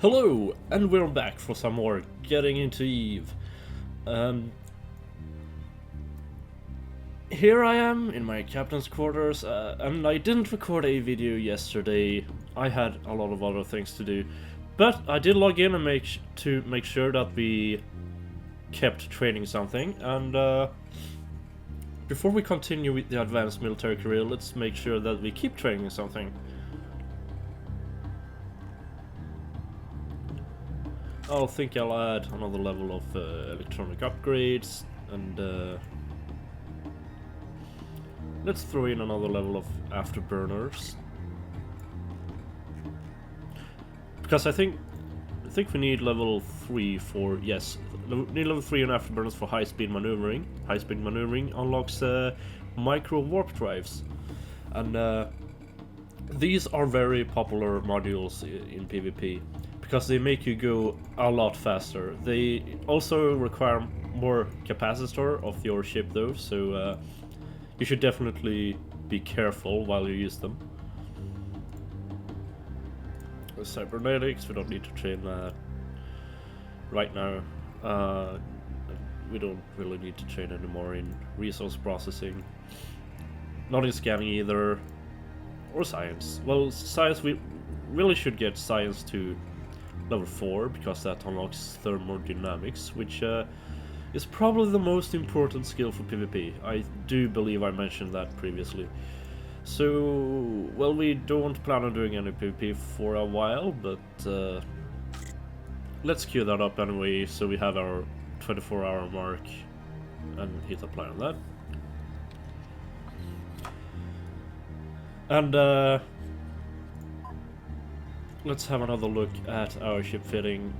Hello, and we're back for some more Getting into Eve. Um, Here I am in my captain's quarters, and I didn't record a video yesterday. I had a lot of other things to do, but I did log in and make sure that we kept training something. And before we continue with the advanced military career, let's make sure that we keep training something. I think I'll add another level of electronic upgrades, and let's throw in another level of afterburners. Because I think we need level 3 for, yes, we need level 3 on afterburners for high-speed maneuvering. High-speed maneuvering unlocks micro warp drives, and these are very popular modules in PvP. Because they make you go a lot faster. They also require more capacitor of your ship though, so you should definitely be careful while you use them. Cybernetics, we don't need to train that right now. We don't really need to train anymore in resource processing. Not in scanning either. Or science. Well, science, we really should get science to level 4, because that unlocks thermodynamics, which is probably the most important skill for PvP. I do believe I mentioned that previously. So, well, we don't plan on doing any PvP for a while, but let's queue that up anyway, so we have our 24-hour mark and hit apply on that. And let's have another look at our ship fitting.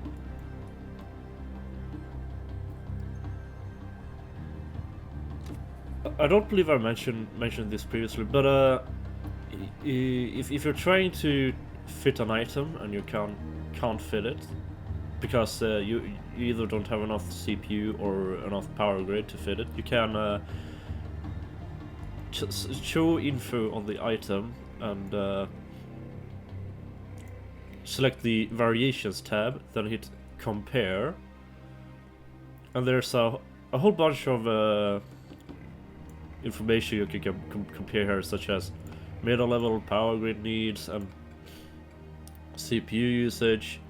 I don't believe I mentioned this previously, but if you're trying to fit an item and you can't fit it because you either don't have enough CPU or enough power grid to fit it, you can show info on the item and select the variations tab, then hit compare, and there's a whole bunch of information you can compare here, such as meta level, power grid needs, and CPU usage.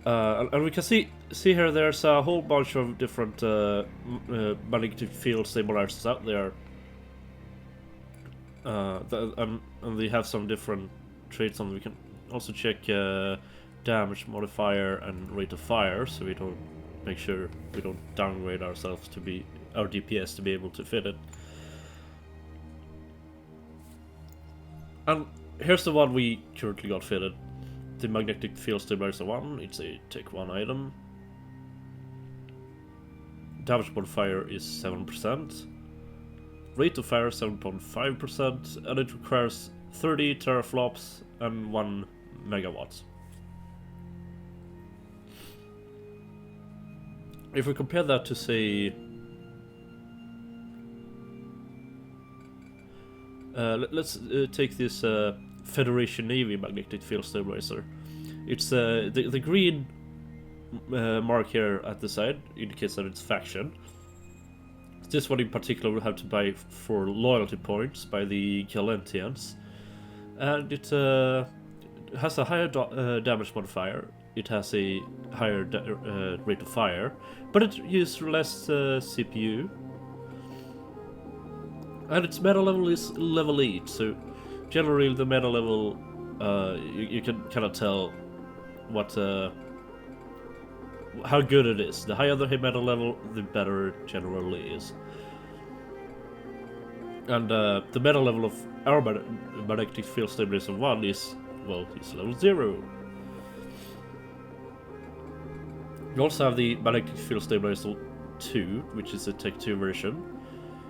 And we can see here there's a whole bunch of different magnetic field stabilizers out there, and they have some different traits on them. We can also check damage modifier and rate of fire, so we don't make sure we don't downgrade ourselves to be our DPS to be able to fit it. And here's the one we currently got fitted. The magnetic field stabilizer 1, it's a Tech 1 item. Damage modifier is 7%. Rate of fire 7.5%, and it requires 30 teraflops and 1 megawatts. If we compare that to, say, let's take this Federation Navy magnetic field stabilizer. It's the green mark here at the side indicates that it's faction. This one in particular will have to buy for loyalty points by the Galentians, and it has a higher damage modifier. It has a higher rate of fire, but it uses less CPU. And its meta level is level 8, so generally the meta level, you can kind of tell what how good it is. The higher the meta level, the better it generally is. And the meta level of our magnetic field stabilizer 1 is, well, it's level 0. We also have the magnetic field stabilizer 2, which is a Tech 2 version.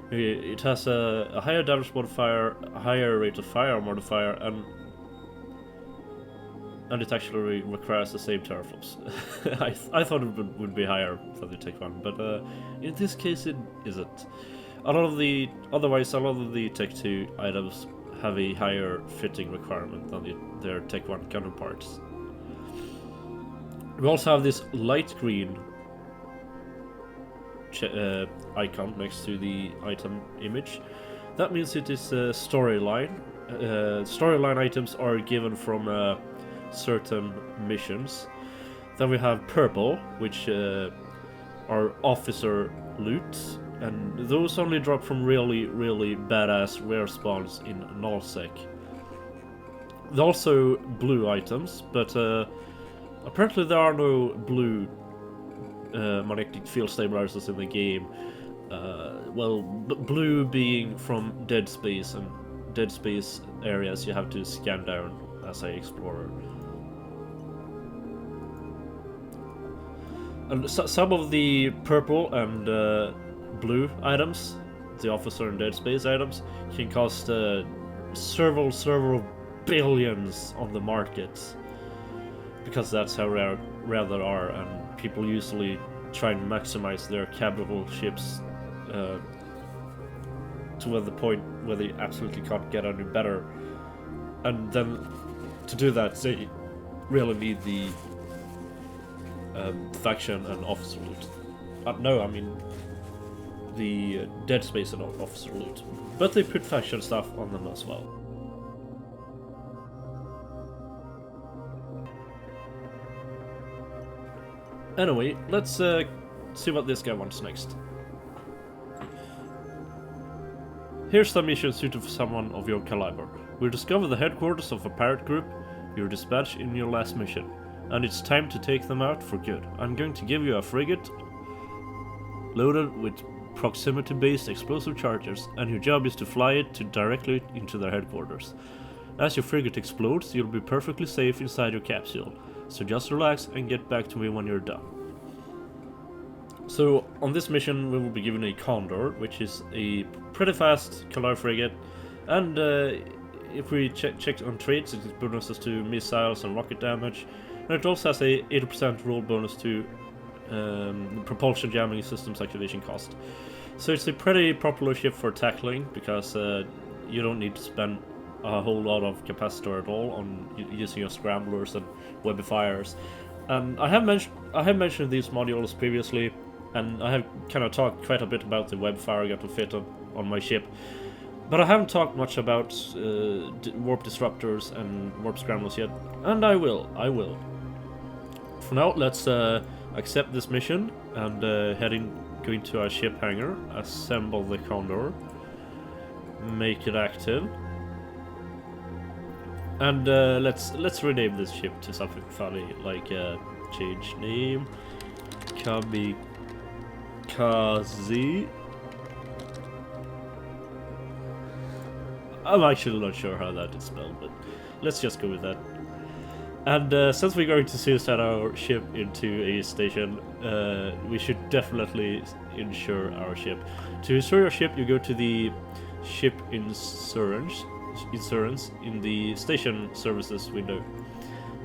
It has a higher damage modifier, a higher rate of fire modifier, and it actually requires the same teraflops. I thought it would be higher than the Tech 1, but in this case it isn't. Otherwise, a lot of the Tech 2 items have a higher fitting requirement than their Tech 1 counterparts. We also have this light green icon next to the item image. That means it is a storyline. Storyline items are given from certain missions. Then we have purple, which are officer loot, and those only drop from really, really badass rare spawns in Nullsec. There are also blue items, but apparently there are no blue magnetic field stabilizers in the game. Well, blue being from Dead Space, and Dead Space areas you have to scan down as an explorer. And some of the purple and blue items, the officer and Dead Space items, can cost several billions on the market, because that's how rare they are, and people usually try and maximize their capital ships to the point where they absolutely can't get any better. And then to do that, they really need the faction and officer loot. No, I mean the Dead Space and officer loot. But they put faction stuff on them as well. Anyway, let's see what this guy wants next. Here's some mission suited for someone of your caliber. We discovered the headquarters of a pirate group you were dispatched in your last mission, and it's time to take them out for good. I'm going to give you a frigate loaded with proximity-based explosive charges, and your job is to fly it directly into their headquarters. As your frigate explodes, you'll be perfectly safe inside your capsule, so just relax and get back to me when you're done. So on this mission we will be given a Condor, which is a pretty fast Kalaar frigate, and if we check on traits, it bonuses to missiles and rocket damage, and it also has a 80% roll bonus to propulsion jamming systems activation cost. So it's a pretty popular ship for tackling, because you don't need to spend a whole lot of capacitor at all on using your scramblers and webifiers. And I have mentioned these modules previously, and I have kind of talked quite a bit about the webifier I got to fit on my ship, but I haven't talked much about warp disruptors and warp scramblers yet, and I will. For now, let's accept this mission and go into our ship hangar, assemble the Condor, make it active. And let's rename this ship to something funny, like change name, Kamikaze. I'm actually not sure how that is spelled, but let's just go with that. And since we're going to suicide our ship into a station, we should definitely insure our ship. To insure your ship, you go to the ship insurance in the station services window,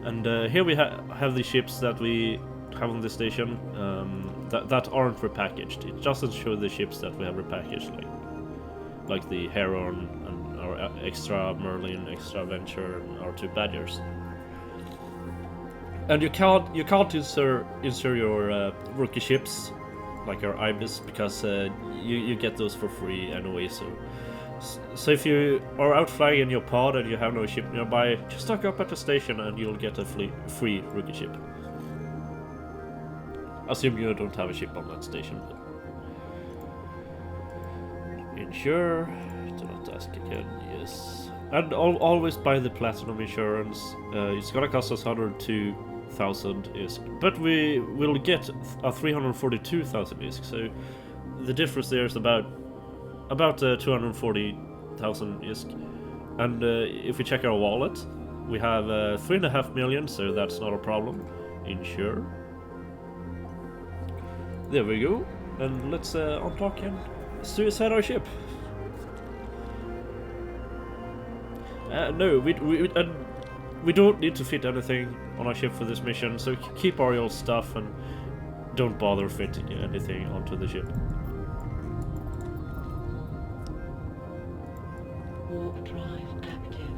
and here we have the ships that we have on this station that aren't repackaged. It doesn't show the ships that we have repackaged, like the Heron and our extra Merlin, extra Venture, and our two Badgers. And you can't insure your rookie ships like our Ibis, because you get those for free anyway. So if you are out flying in your pod and you have no ship nearby, just stock up at the station and you'll get a free rookie ship. Assume you don't have a ship on that station. Insure. Do not ask again. Yes. And always buy the platinum insurance. It's gonna cost us 102,000 ISK, but we will get a 342,000 ISK. So the difference there is about 240,000 ISK. And if we check our wallet, we have 3.5 million, so that's not a problem. Insure. There we go. And let's unlock and suicide our ship. No, we don't need to fit anything on our ship for this mission, so keep all your stuff and don't bother fitting anything onto the ship. Warp drive active.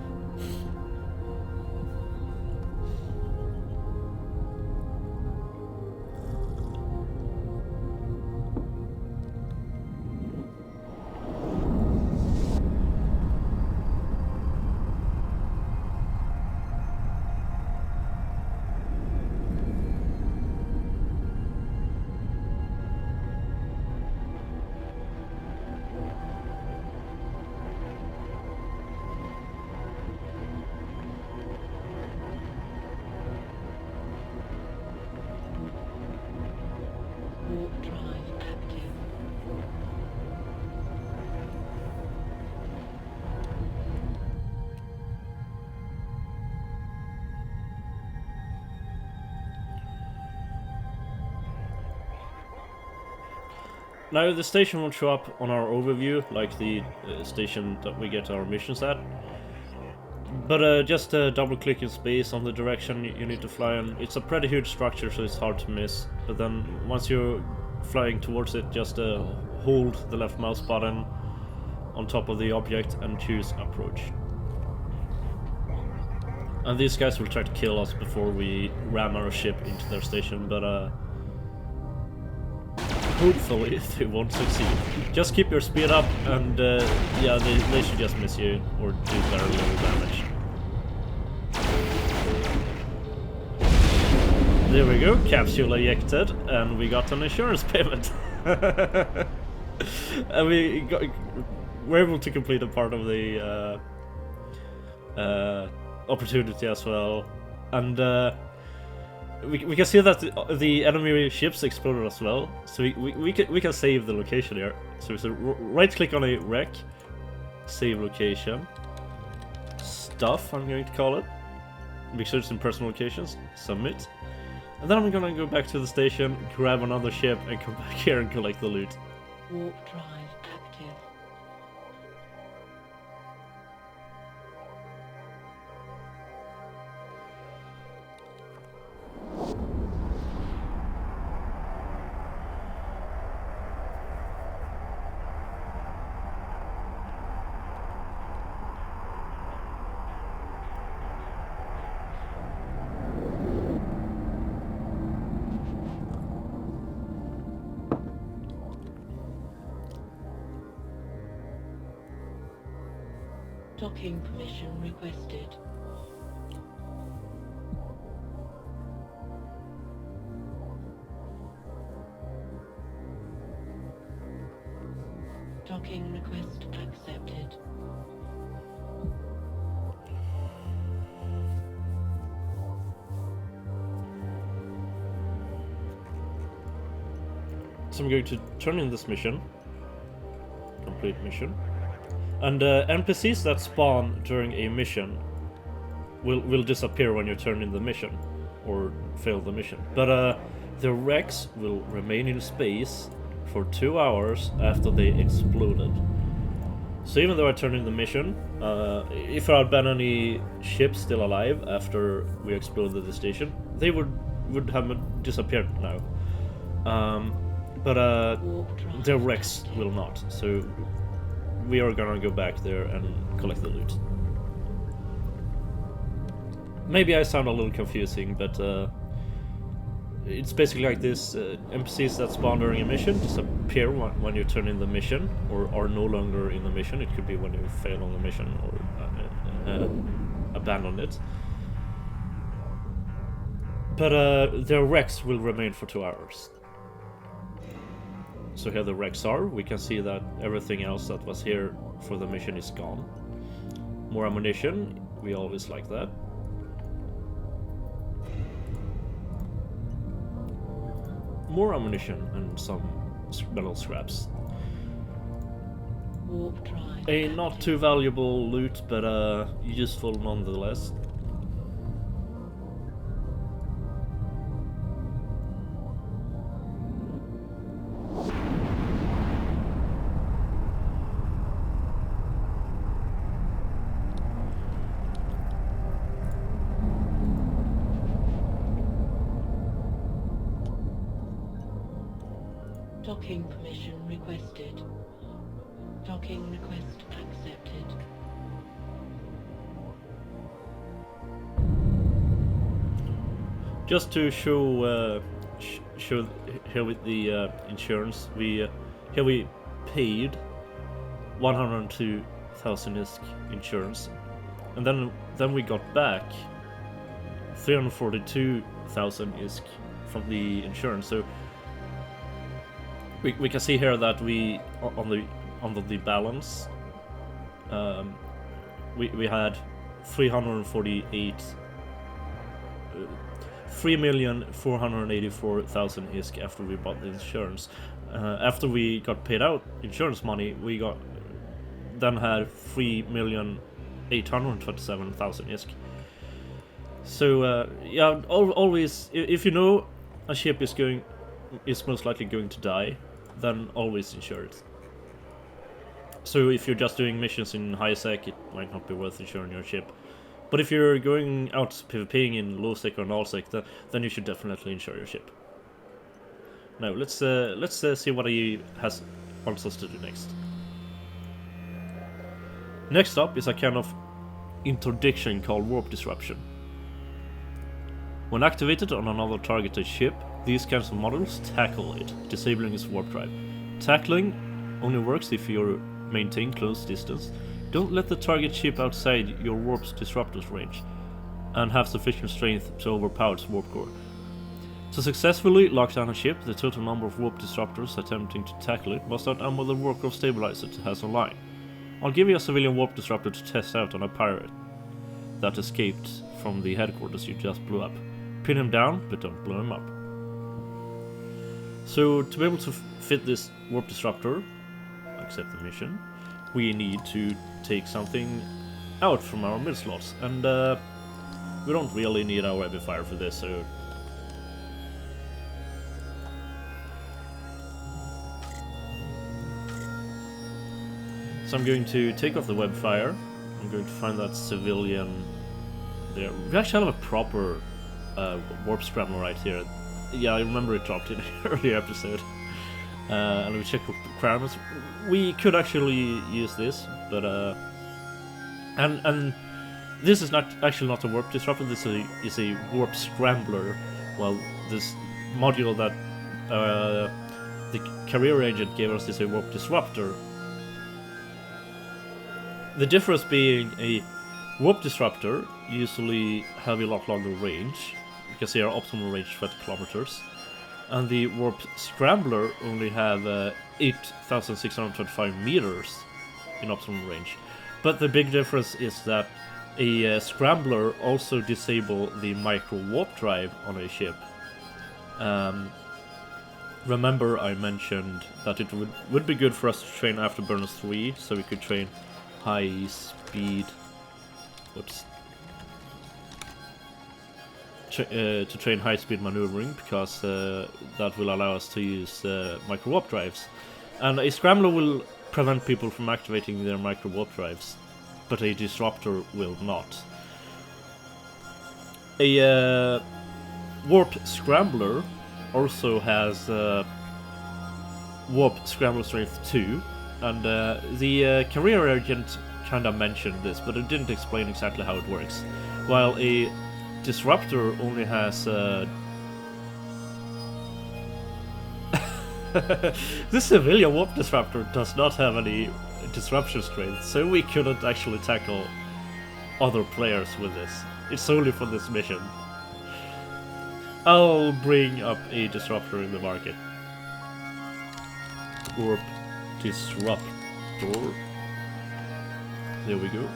Now the station won't show up on our overview like the station that we get our missions at. But just double click in space on the direction you need to fly in. It's a pretty huge structure, so it's hard to miss. But then once you're flying towards it, just hold the left mouse button on top of the object and choose approach. And these guys will try to kill us before we ram our ship into their station, but hopefully they won't succeed. Just keep your speed up, and yeah, they should just miss you or do very little damage. There we go, capsule ejected, and we got an insurance payment. And we're able to complete a part of the opportunity as well, and we can see that the enemy ships exploded as well, so we can save the location here. So right click on a wreck, save location, stuff I'm going to call it, make sure it's in personal locations, submit, and then I'm gonna go back to the station, grab another ship, and come back here and collect the loot. Warp drive active. Docking permission requested. Docking request accepted. So I'm going to turn in this mission. Complete mission. And NPCs that spawn during a mission will disappear when you turn in the mission or fail the mission. But the wrecks will remain in space for 2 hours after they exploded. So even though I turned in the mission, if there had been any ships still alive after we exploded the station, they would have disappeared now. But the wrecks will not. So we are gonna go back there and collect the loot. Maybe I sound a little confusing, but it's basically like this. NPCs that spawn during a mission disappear when you turn in the mission, or are no longer in the mission. It could be when you fail on the mission or abandon it. But their wrecks will remain for 2 hours. So here the wrecks are. We can see that everything else that was here for the mission is gone. More ammunition, we always like that. More ammunition and some metal scraps. Warp drive. A not too valuable loot, but useful nonetheless. Docking permission requested. Docking request accepted. Just to show here with the insurance, we paid 102,000 ISK insurance, and then we got back 342,000 ISK from the insurance. So we can see here that we on the balance we had 3,484,000 ISK after we bought the insurance. After we got paid out insurance money, we then had 3,827,000 ISK. So yeah, always if you know a ship is most likely going to die, then always insure it. So if you're just doing missions in high sec, it might not be worth insuring your ship. But if you're going out PvPing in low sec or null sec, then you should definitely insure your ship. Now let's see what he wants us to do next. Next up is a kind of interdiction called Warp Disruption. When activated on another targeted ship, these kinds of models tackle it, disabling its warp drive. Tackling only works if you maintain close distance. Don't let the target ship outside your warp's disruptor's range, and have sufficient strength to overpower its warp core. To successfully lock down a ship, the total number of warp disruptors attempting to tackle it must outnumber the warp core stabilizer it has online. I'll give you a civilian warp disruptor to test out on a pirate that escaped from the headquarters you just blew up. Pin him down, but don't blow him up. So to be able to fit this warp disruptor, accept the mission, we need to take something out from our mid slots, and we don't really need our heavy fire for this, so I'm going to take off the web fire. I'm going to find that civilian there. We actually have a proper warp scrambler right here. Yeah, I remember it dropped in an earlier episode. And we check requirements. We could actually use this, but and this is not a warp disruptor. This is a warp scrambler. Well, this module that the career agent gave us is a warp disruptor. The difference being a warp disruptor usually have a lot longer range, because they are optimal range 20 kilometers, and the warp scrambler only have 8,625 meters in optimal range. But the big difference is that a scrambler also disable the micro warp drive on a ship. Remember I mentioned that it would be good for us to train Afterburners 3, so we could train high speed. To train high speed maneuvering, because that will allow us to use micro warp drives. And a scrambler will prevent people from activating their micro warp drives, but a disruptor will not. A warp scrambler also has warp scrambler strength 2, and the career agent kinda mentioned this, but it didn't explain exactly how it works. While a disruptor only has this civilian warp disruptor does not have any disruption strength, so we couldn't actually tackle other players with this. It's only for this mission. I'll bring up a disruptor in the market. Warp disruptor. There we go.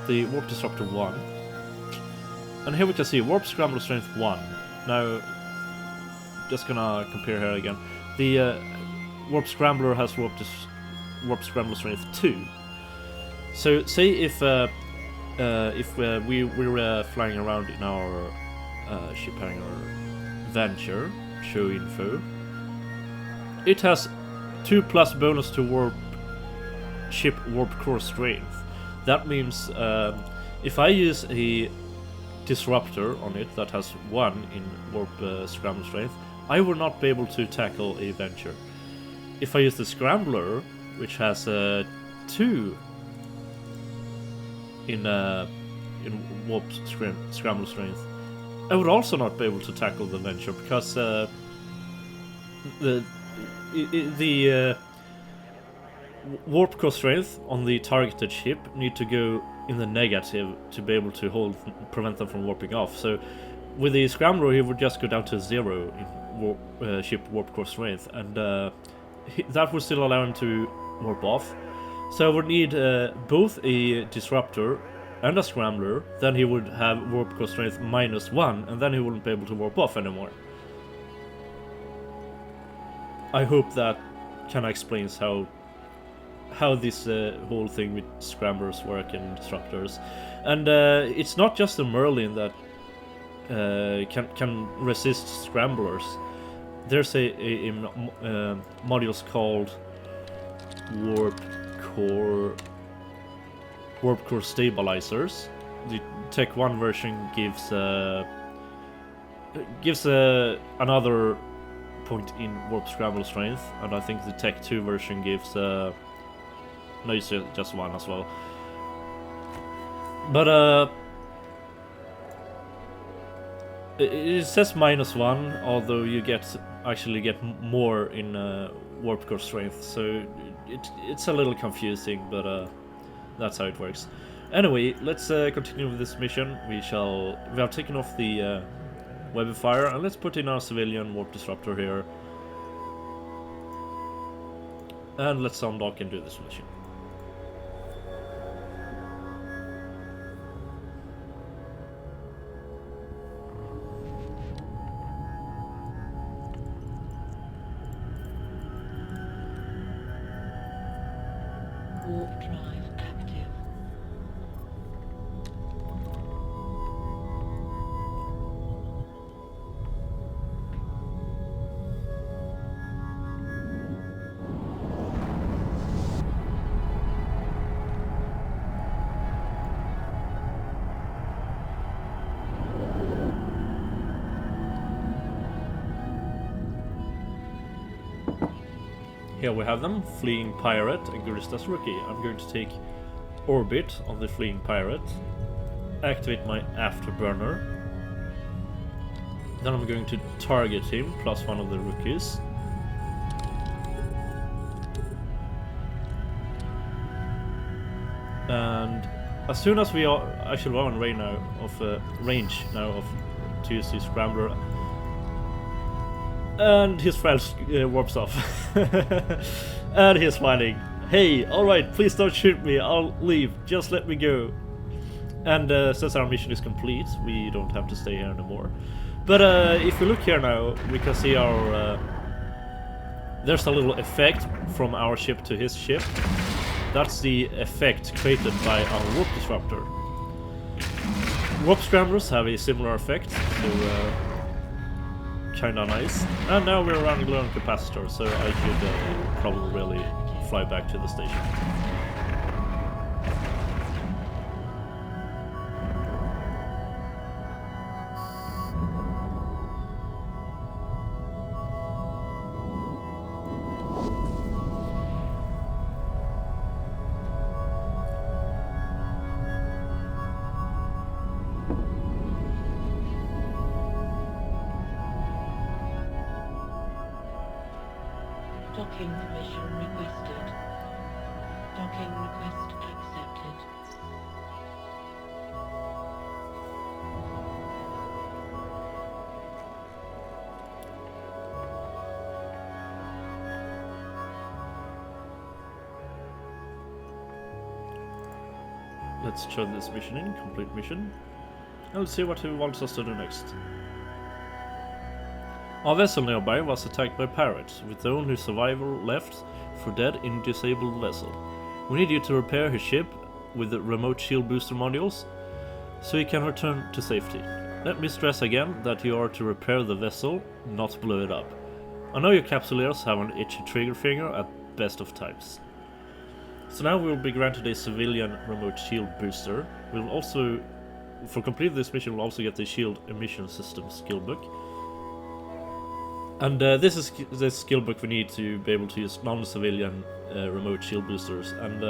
The warp disruptor 1. And here we can see warp scrambler strength 1. Now, just gonna compare here again. The warp scrambler has warp scrambler strength 2. So say if we were flying around in our ship hangar Venture, show info, it has 2+ bonus to warp ship warp core strength. That means if I use a disruptor on it that has 1 in warp scrambler strength, I will not be able to tackle a Venture. If I use the scrambler, which has 2 in warp scrambler strength, I would also not be able to tackle the Venture, because the warp core strength on the targeted ship need to go in the negative to be able to prevent them from warping off. So with the scrambler, he would just go down to 0 in ship warp core strength, and that would still allow him to warp off. So I would need both a disruptor and a scrambler, then he would have warp core strength -1, and then he wouldn't be able to warp off anymore. I hope that kind of explains how this whole thing with scramblers work and disruptors. And it's not just the Merlin that can resist scramblers. there's modules called warp core stabilizers. The Tech 1 version gives another point in warp scramble strength, and I think the Tech 2 version gives no, it's just one as well. But it says -1, although you actually get more in warp core strength, so it's a little confusing, but that's how it works. Anyway, let's continue with this mission. We have taken off the Webifier, and let's put in our civilian warp disruptor here, and let's undock and do this mission. Warp drive active. Here we have them, Fleeing Pirate and Guristas Rookie. I'm going to take orbit on the Fleeing Pirate, activate my afterburner, then I'm going to target him plus one of the rookies. And as soon as we are actually on range now of to use the scrambler, and his friend warps off. And he's smiling. Hey, alright, please don't shoot me, I'll leave, just let me go. And since our mission is complete, we don't have to stay here anymore. But if we look here now, we can see our... there's a little effect from our ship to his ship. That's the effect created by our warp disruptor. Warp scramblers have a similar effect, so kinda nice. And now we're running low on capacitor, so I should probably really fly back to the station. Docking permission requested. Docking request accepted. Let's turn this mission in, complete mission. And let's see what he wants us to do next. Our vessel nearby was attacked by pirates, with the only survivor left for dead in disabled vessel. We need you to repair his ship with the remote shield booster modules, so he can return to safety. Let me stress again that you are to repair the vessel, not blow it up. I know your capsuleers have an itchy trigger finger at best of times. So now we will be granted a civilian remote shield booster. We'll also, for completing this mission, we'll also get the shield emission system skill book. And this is the skill book we need to be able to use non-civilian remote shield boosters. And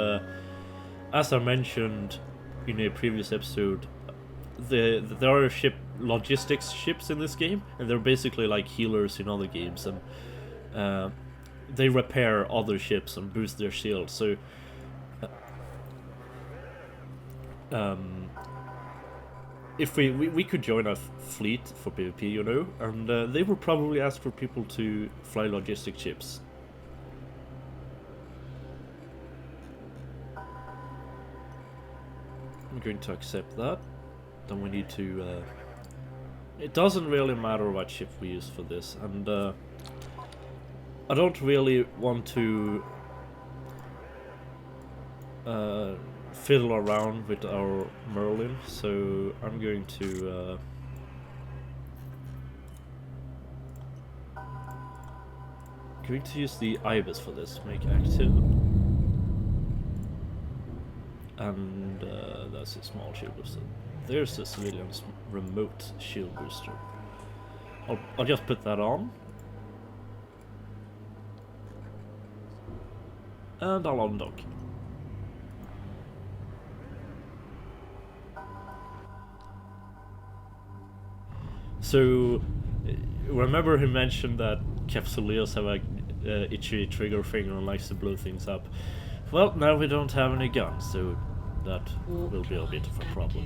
as I mentioned in a previous episode, there are logistics ships in this game, and they're basically like healers in other games, and they repair other ships and boost their shields. So if we could join a fleet for PvP, you know, and they would probably ask for people to fly logistic ships. I'm going to accept that. Then we need to... it doesn't really matter what ship we use for this, and I don't really want to fiddle around with our Merlin, so I'm going to going to use the Ibis for this, make active. And that's a small shield booster. There's the civilian's remote shield booster. I'll just put that on. And I'll undock. So, remember he mentioned that Capsuleos have a itchy trigger finger and likes to blow things up. Well, now we don't have any guns, so that will be a bit of a problem.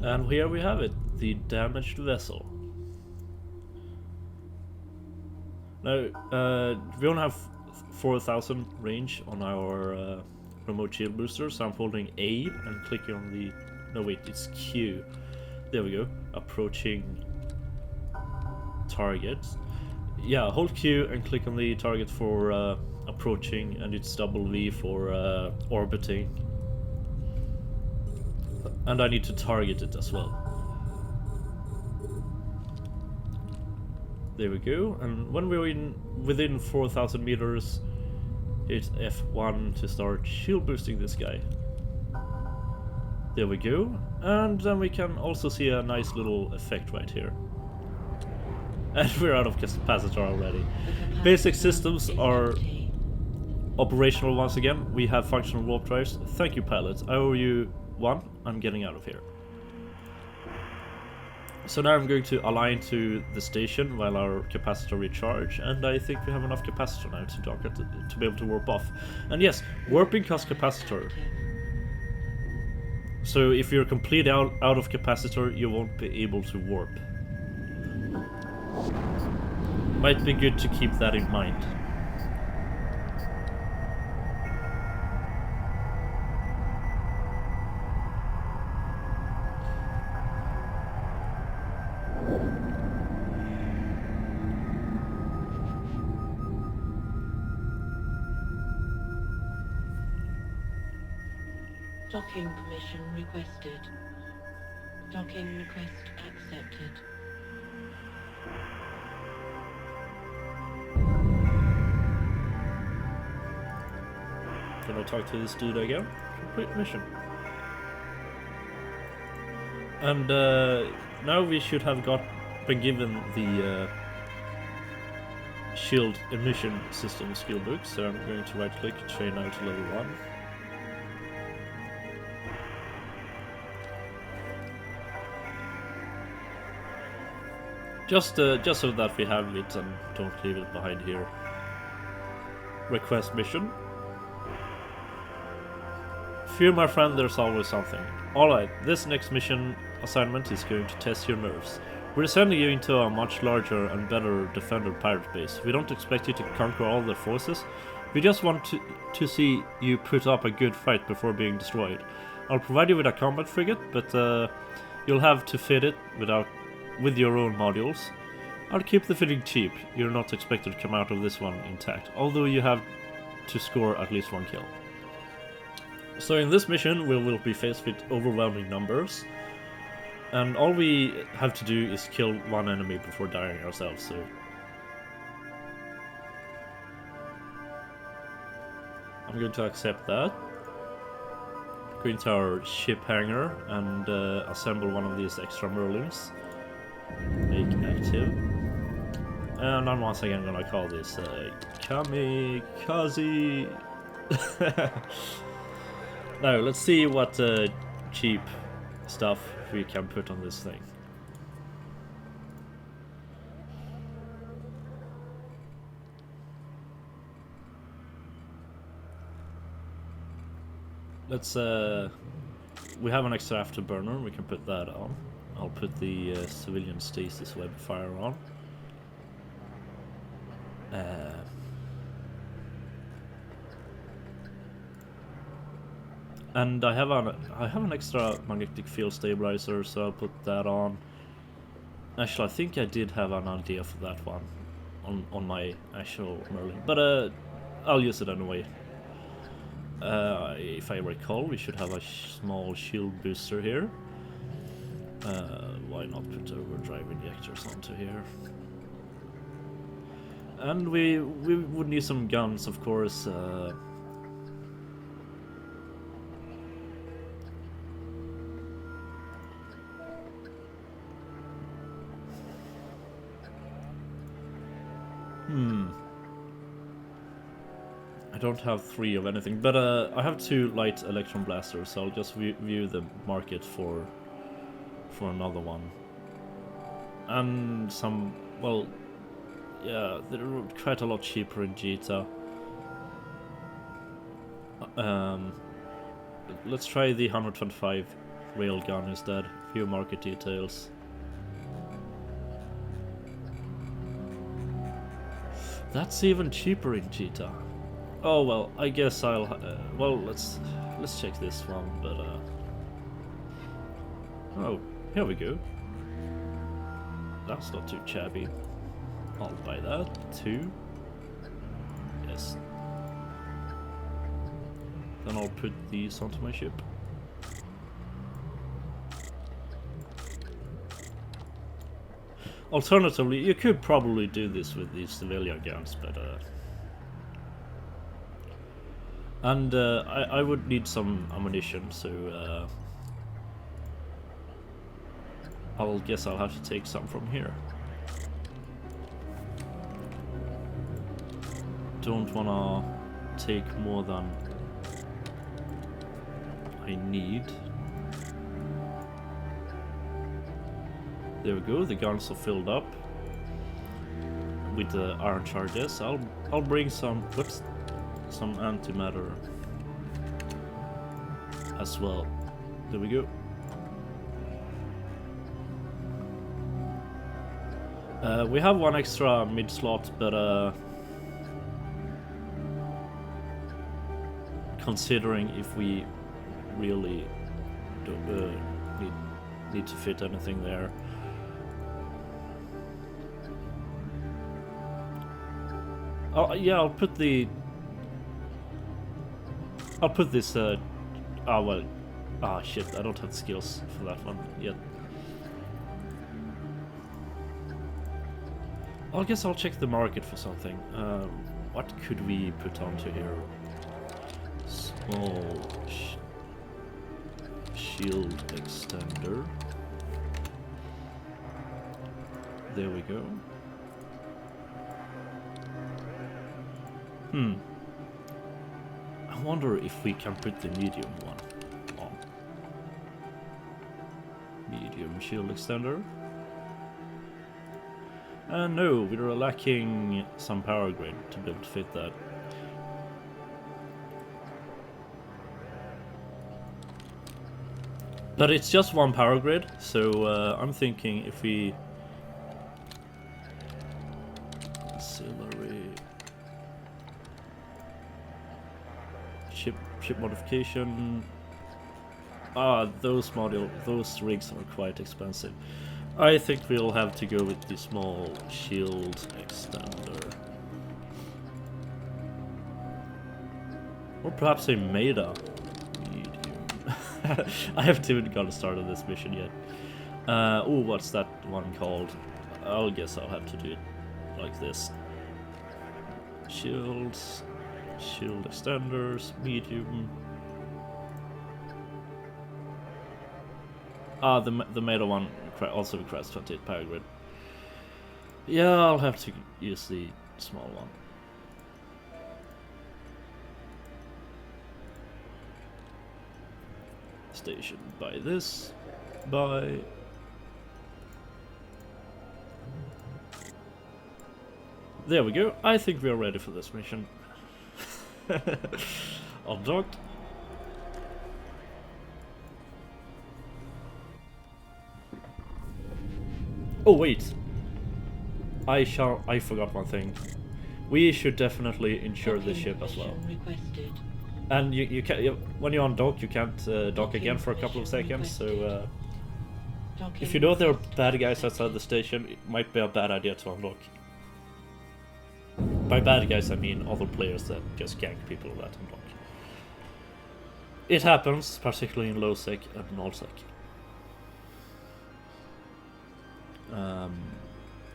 And here we have it, the damaged vessel. Now, we only have 4,000 range on our remote shield booster, so I'm holding A and clicking on the... No wait, it's Q. There we go, approaching target. Yeah, hold Q and click on the target for approaching, and it's double V for orbiting. And I need to target it as well. There we go, and when we're within 4,000 meters, hit F1 to start shield boosting this guy. There we go, and then we can also see a nice little effect right here. And we're out of capacitor already. Basic systems are operational once again. We have functional warp drives. Thank you, pilot. I owe you one. I'm getting out of here. So now I'm going to align to the station while our capacitor recharge, and I think we have enough capacitor now to dock it to be able to warp off. And yes, warping costs capacitor. So if you're completely out of capacitor, you won't be able to warp. Might be good to keep that in mind. Docking permission requested. Docking request accepted. Can I talk to this dude again? Complete mission. And now we should have been given the shield emission system skill book, so I'm going to right click, train now to level 1. Just so that we have it and don't leave it behind here. Request mission. Fear my friend, there's always something. Alright, this next mission assignment is going to test your nerves. We're sending you into a much larger and better defended pirate base. We don't expect you to conquer all their forces. We just want to see you put up a good fight before being destroyed. I'll provide you with a combat frigate, but you'll have to fit it with your own modules. I'll keep the fitting cheap. You're not expected to come out of this one intact, although you have to score at least 1 kill. So in this mission we will be faced with overwhelming numbers, and all we have to do is kill 1 enemy before dying ourselves, so... I'm going to accept that. Go into our ship hangar and assemble one of these extra Merlins. Make active. And I'm once again gonna call this Kamikaze. Now let's see what cheap stuff we can put on this thing. Let's we have an extra afterburner, we can put that on. I'll put the civilian stasis web fire on. And I have an extra magnetic field stabilizer, so I'll put that on. Actually, I think I did have an idea for that one on my actual Merlin, but I'll use it anyway. If I recall, we should have a small shield booster here. Why not put overdrive injectors onto here? And we would need some guns, of course. I don't have 3 of anything, but I have 2 light electron blasters, so I'll just view the market for another one. And some, well, yeah, they're quite a lot cheaper in Jita. Let's try the 125 railgun instead. Few market details. That's even cheaper in Jita. Oh well, I guess I'll. Well, let's check this one. But oh, here we go. That's not too shabby. I'll buy that. 2. Yes. Then I'll put these onto my ship. Alternatively, you could probably do this with these civilian guns, but and I would need some ammunition, so I'll guess I'll have to take some from here. Don't wanna take more than I need. There we go, the guns are filled up with the iron charges. I'll bring some antimatter as well. There we go. We have 1 extra mid slot, but considering if we really need to fit anything there. Oh yeah, I'll put this. Shit! I don't have skills for that one yet. I guess I'll check the market for something. What could we put onto here? Small shield extender. There we go. I wonder if we can put the medium one on. Medium shield extender. No, we're lacking some power grid to be able to fit that. But it's just 1 power grid, so I'm thinking if we auxiliary ship modification. Those rigs are quite expensive. I think we'll have to go with the small shield extender. Or perhaps a Maida. Medium. I haven't even got started this mission yet. What's that one called? I guess I'll have to do it like this. Shields, shield extenders, medium. The Maida one also requires 28 power grid. Yeah, I'll have to use the small one. Station by this, by... There we go. I think we are ready for this mission. Undocked. Oh wait, I forgot one thing. We should definitely insure this ship as well. Requested. And you can when you undock, you can't dock again for a couple of seconds. So if you know there are bad guys outside the station, it might be a bad idea to unlock. By bad guys, I mean other players that just gank people that unlock. It happens, particularly in low sec and null sec.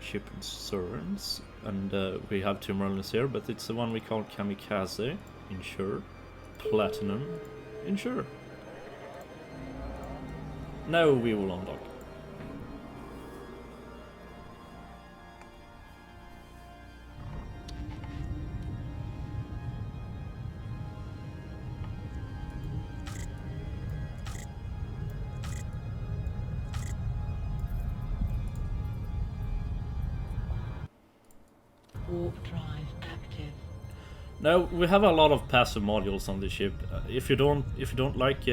Ship insurance, and we have two Merlins here, but it's the one we call Kamikaze. Insure. Platinum. Insure. Now we will unlock. Warp drive active. Now we have a lot of passive modules on the ship. If you don't like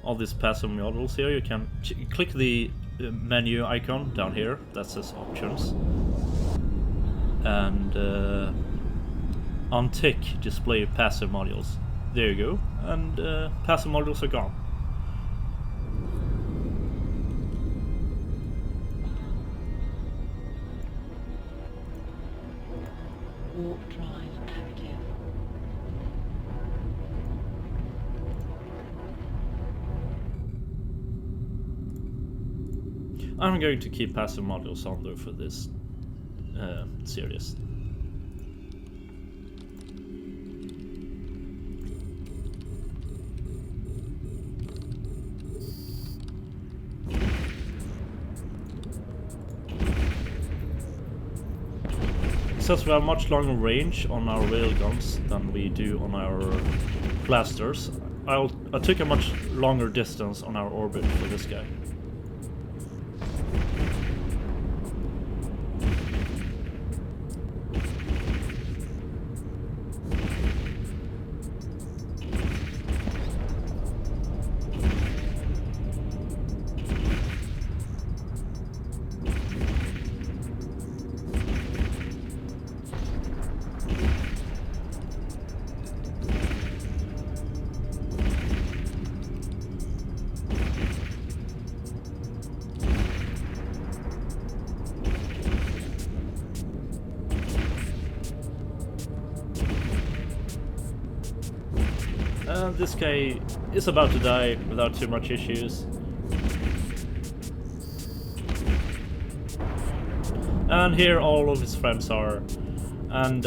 all these passive modules here, you can click the menu icon down here that says options, and untick display passive modules. There you go, and passive modules are gone. Warp drive active. I'm going to keep passive modules on though for this series. Since we have much longer range on our railguns than we do on our blasters, I took a much longer distance on our orbit for this guy. This guy is about to die without too much issues. And here all of his friends are. And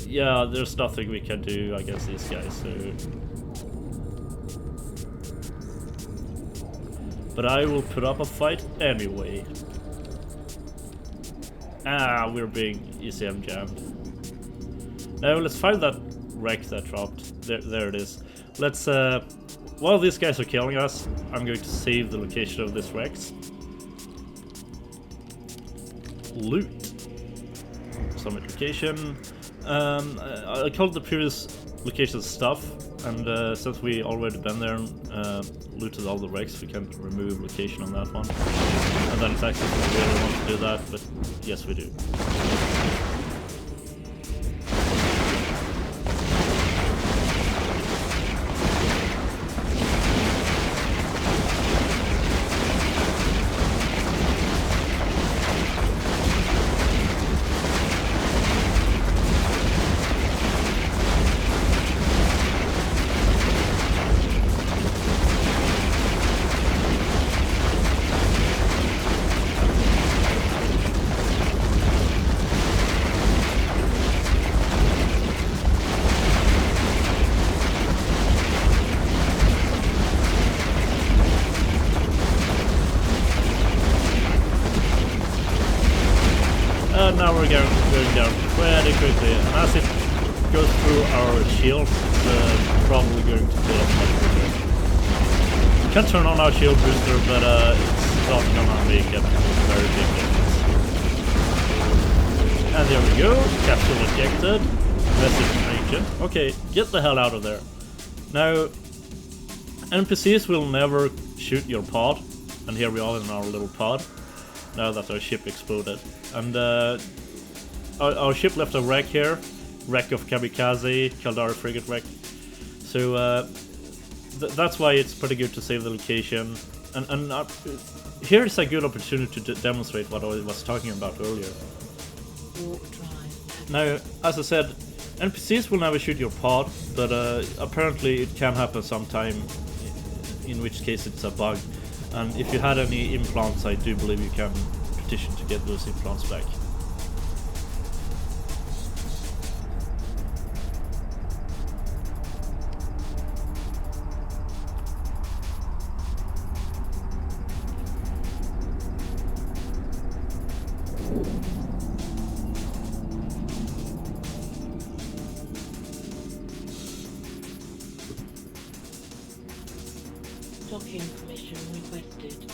yeah, there's nothing we can do against these guys, so... But I will put up a fight anyway. Ah, we're being ECM jammed. Now let's find that wreck that dropped. There it is. Let's, while these guys are killing us, I'm going to save the location of this wreck. Loot. Summit location. I called the previous location stuff, and since we already been there and looted all the wrecks, we can remove location on that one. And then it's actually if we really want to do that, but yes we do. Now we're going down pretty quickly, and as it goes through our shields, it's probably going to fill up much quicker. We can turn on our shield booster, but it's not gonna make a very big difference. And there we go, capsule ejected, message agent. Okay, get the hell out of there. Now, NPCs will never shoot your pod, and here we are in our little pod. now that our ship exploded. And our ship left a wreck here, wreck of Kamikaze, Caldari frigate wreck. So that's why it's pretty good to save the location. And here's a good opportunity to demonstrate what I was talking about earlier. Warp drive. Now, as I said, NPCs will never shoot your pod, but apparently it can happen sometime, in which case it's a bug. And if you had any implants, I do believe you can petition to get those implants back. Docking permission requested.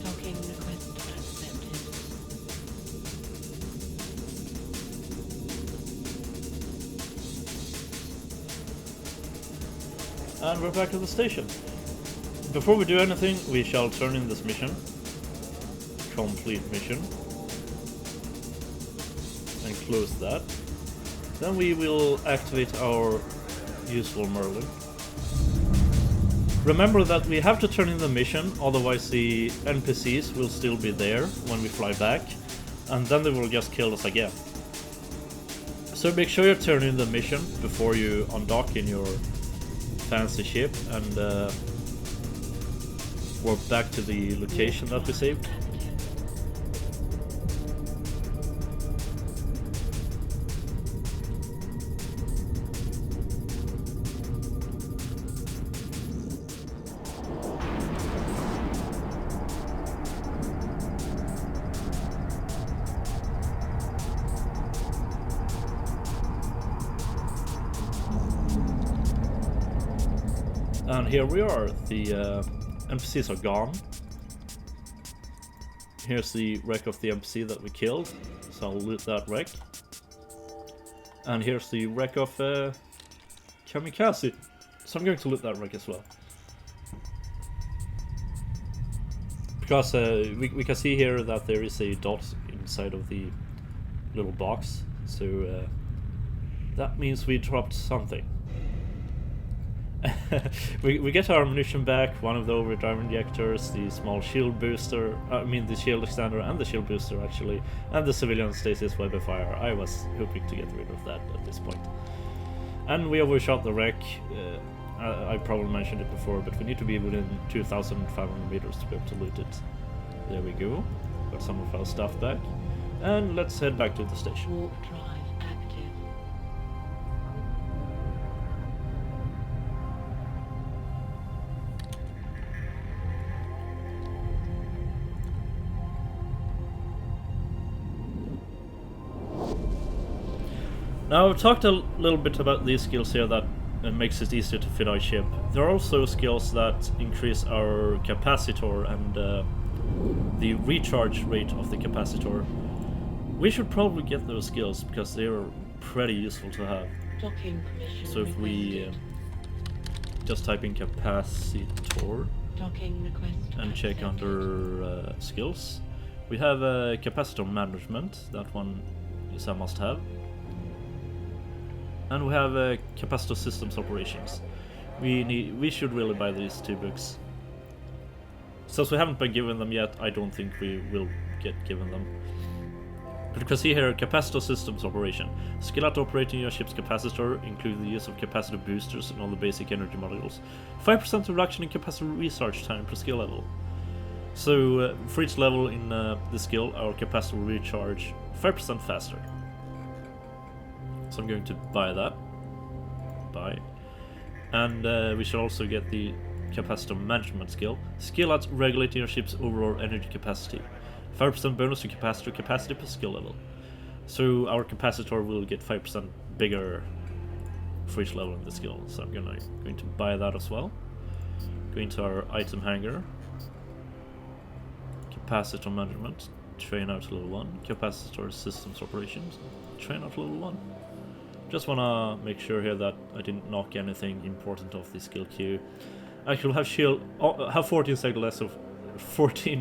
Docking request accepted. And we're back at the station. Before we do anything, we shall turn in this mission. Complete mission. And close that. Then we will activate our useful Merlin. Remember that we have to turn in the mission, otherwise the NPCs will still be there when we fly back, and then they will just kill us again. So make sure you turn in the mission before you undock in your fancy ship and warp back to the location that we saved. And here we are, the NPCs are gone. Here's the wreck of the NPC that we killed, so I'll loot that wreck. And here's the wreck of Kamikaze, so I'm going to loot that wreck as well. Because we can see here that there is a dot inside of the little box, so that means we dropped something. we get our ammunition back, one of the overdrive injectors, the small shield booster, the shield extender and the shield booster actually, and the civilian stasis web of fire. I was hoping to get rid of that at this point. And we overshot the wreck. I probably mentioned it before, but we need to be within 2,500 meters to be able to loot it. There we go. Got some of our stuff back. And let's head back to the station. Warp drive active. Now, I've talked a little bit about these skills here that makes it easier to fit our ship. There are also skills that increase our capacitor and the recharge rate of the capacitor. We should probably get those skills because they are pretty useful to have. Docking permission So if we just type in capacitor Docking request and check accepted. under skills, we have capacitor management. That one is a must-have. And we have capacitor systems operations. We should really buy these two books. Since we haven't been given them yet, I don't think we will get given them. But you can see here, capacitor systems operation. Skill at operating your ship's capacitor, include the use of capacitor boosters and all the basic energy modules. 5% reduction in capacitor recharge time per skill level. So for each level in the skill, our capacitor will recharge 5% faster. So I'm going to buy that. Buy. And we should also get the capacitor management skill. Skill at regulating your ship's overall energy capacity. 5% bonus to capacitor capacity per skill level. So our capacitor will get 5% bigger for each level in the skill. So I'm going to buy that as well. Going to our item hanger. Capacitor management. Train out level 1. Capacitor systems operations. Train out level 1. Just wanna make sure here that I didn't knock anything important off the skill queue. Actually, have 14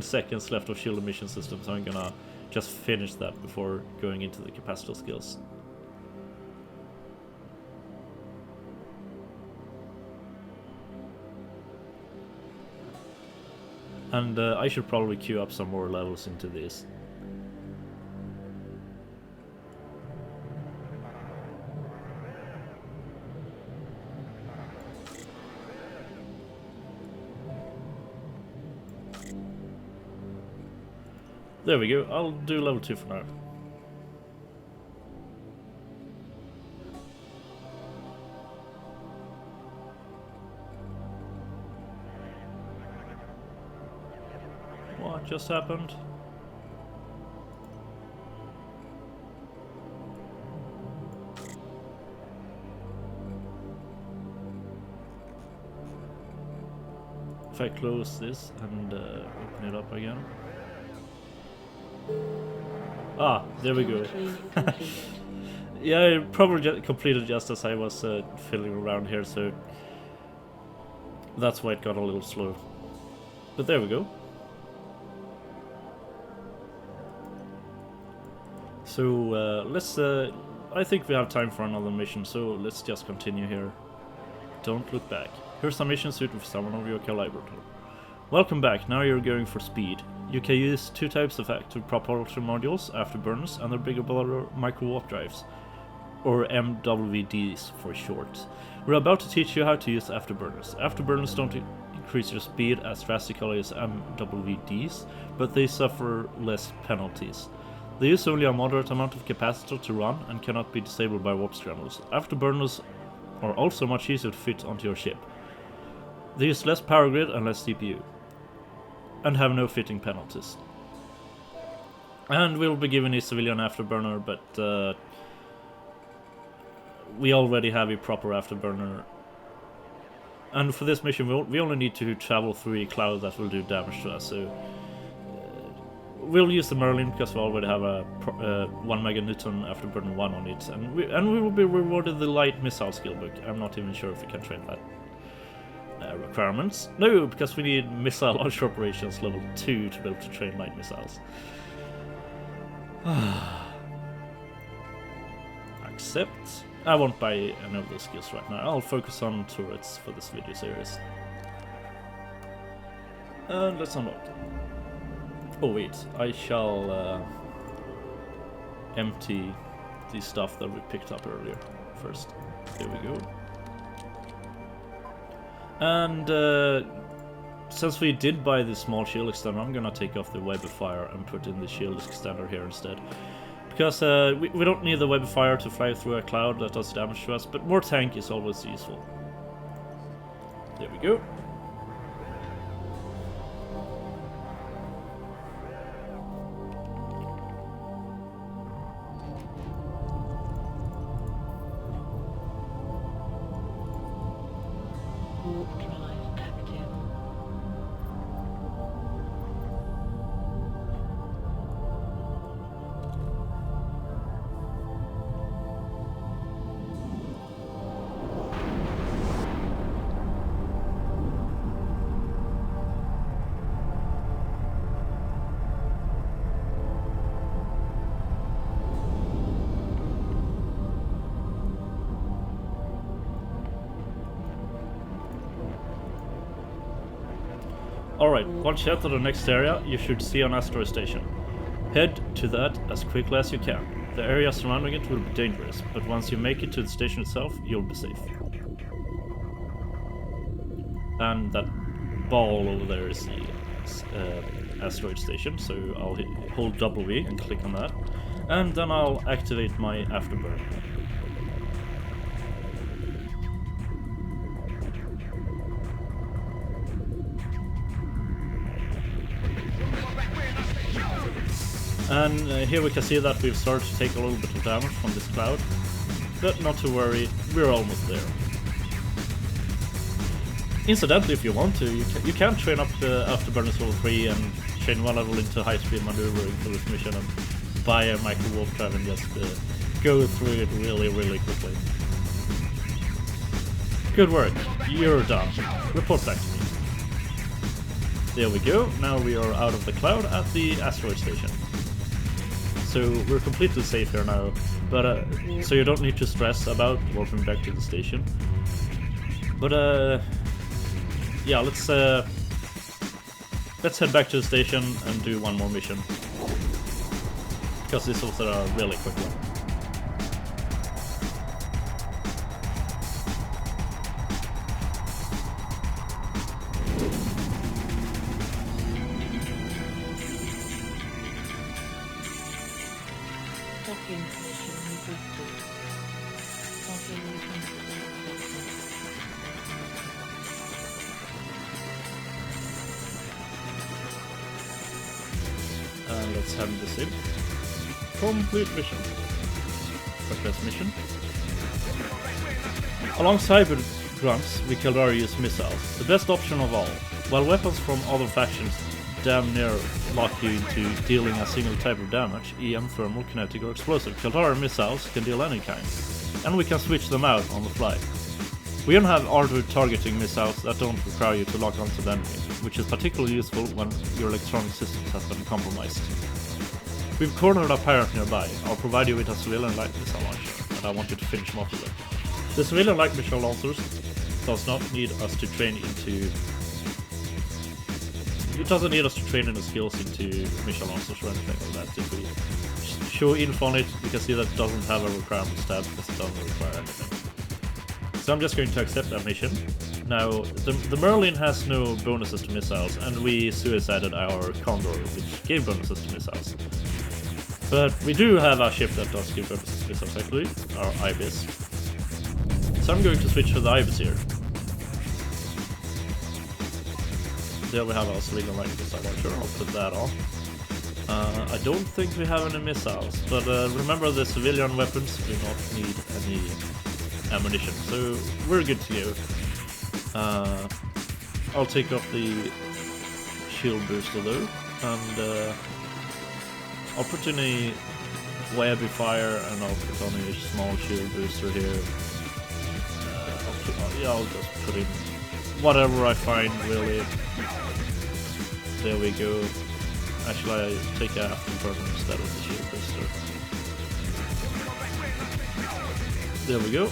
seconds left of shield emission system, so I'm gonna just finish that before going into the capacitor skills. And I should probably queue up some more levels into this. There we go, I'll do level 2 for now. What just happened? If I close this and open it up again. Ah, there we go. Yeah, I probably completed just as I was fiddling around here, so that's why it got a little slow. But there we go. So let's. I think we have time for another mission, so let's just continue here. Don't look back. Here's a mission suited for someone of your caliber. Welcome back. Now you're going for speed. You can use two types of active propulsion modules, afterburners, and their bigger brother micro-warp drives, or MWDs for short. We're about to teach you how to use afterburners. Afterburners don't increase your speed as drastically as MWDs, but they suffer less penalties. They use only a moderate amount of capacitor to run and cannot be disabled by warp scrambles. Afterburners are also much easier to fit onto your ship. They use less power grid and less CPU, and have no fitting penalties. And we'll be given a civilian afterburner, but we already have a proper afterburner. And for this mission we only need to travel through a cloud that will do damage to us, so we'll use the Merlin because we already have a 1 meganewton afterburner 1 on it, and we will be rewarded the light missile skill book. I'm not even sure if we can train that. Requirements? No, because we need missile launch operations level 2 to be able to train light missiles. Accept. I won't buy any of those skills right now. I'll focus on turrets for this video series. And let's unlock. Oh wait, I shall empty the stuff that we picked up earlier first. There we go. And since we did buy the small shield extender, I'm gonna take off the web of fire and put in the shield extender here instead. Because we don't need the web of fire to fly through a cloud that does damage to us, but more tank is always useful. There we go. Warp drive active. Alright, once you head to the next area, you should see an asteroid station. Head to that as quickly as you can. The area surrounding it will be dangerous, but once you make it to the station itself, you'll be safe. And that ball over there is the asteroid station, so I'll hold W and click on that. And then I'll activate my afterburner. And here we can see that we've started to take a little bit of damage from this cloud, but not to worry, we're almost there. Incidentally, if you want to, you can train up the Afterburners level 3 and chain one level into high-speed maneuvering for this mission and buy a micro-warp drive and just go through it really, really quickly. Good work. You're done. Report back to me. There we go. Now we are out of the cloud at the asteroid station. So we're completely safe here now. But so you don't need to stress about warping back to the station. But yeah, let's head back to the station and do one more mission. Because this was a really quick one. Docking station requested. Docking requested. And let's hand this in. Complete mission. Success mission. Alongside with grunts, we Caldari use missiles, the best option of all. While weapons from other factions damn near lock you into dealing a single type of damage, EM, thermal, kinetic or explosive, Caldari missiles can deal any kind, and we can switch them out on the fly. We even have armored targeting missiles that don't require you to lock onto the enemy, which is particularly useful when your electronic systems have been compromised. We've cornered a pirate nearby. I'll provide you with a civilian light missile launcher, and I want you to finish him off with it. The civilian light missile launchers does not need us to train into... It doesn't need us to train any skills into missile launchers or anything like that. If we show info on it, we can see that it doesn't have a requirement tab because it doesn't require anything. So I'm just going to accept that mission. Now, the Merlin has no bonuses to missiles, and we suicided our Condor, which gave bonuses to missiles. But we do have a ship that does give bonuses to missiles, actually, our Ibis. So I'm going to switch to the Ibis here. There we have our civilian light missile launcher. I'll put that on. I don't think we have any missiles, but remember the civilian weapons do not need any ammunition, so we're good to go. I'll take off the shield booster though, and I'll put in a webby fire, and I'll put on a small shield booster here. I'll just put in whatever I find, really. There we go. Actually, I take a afterburner instead of the shield booster. There we go.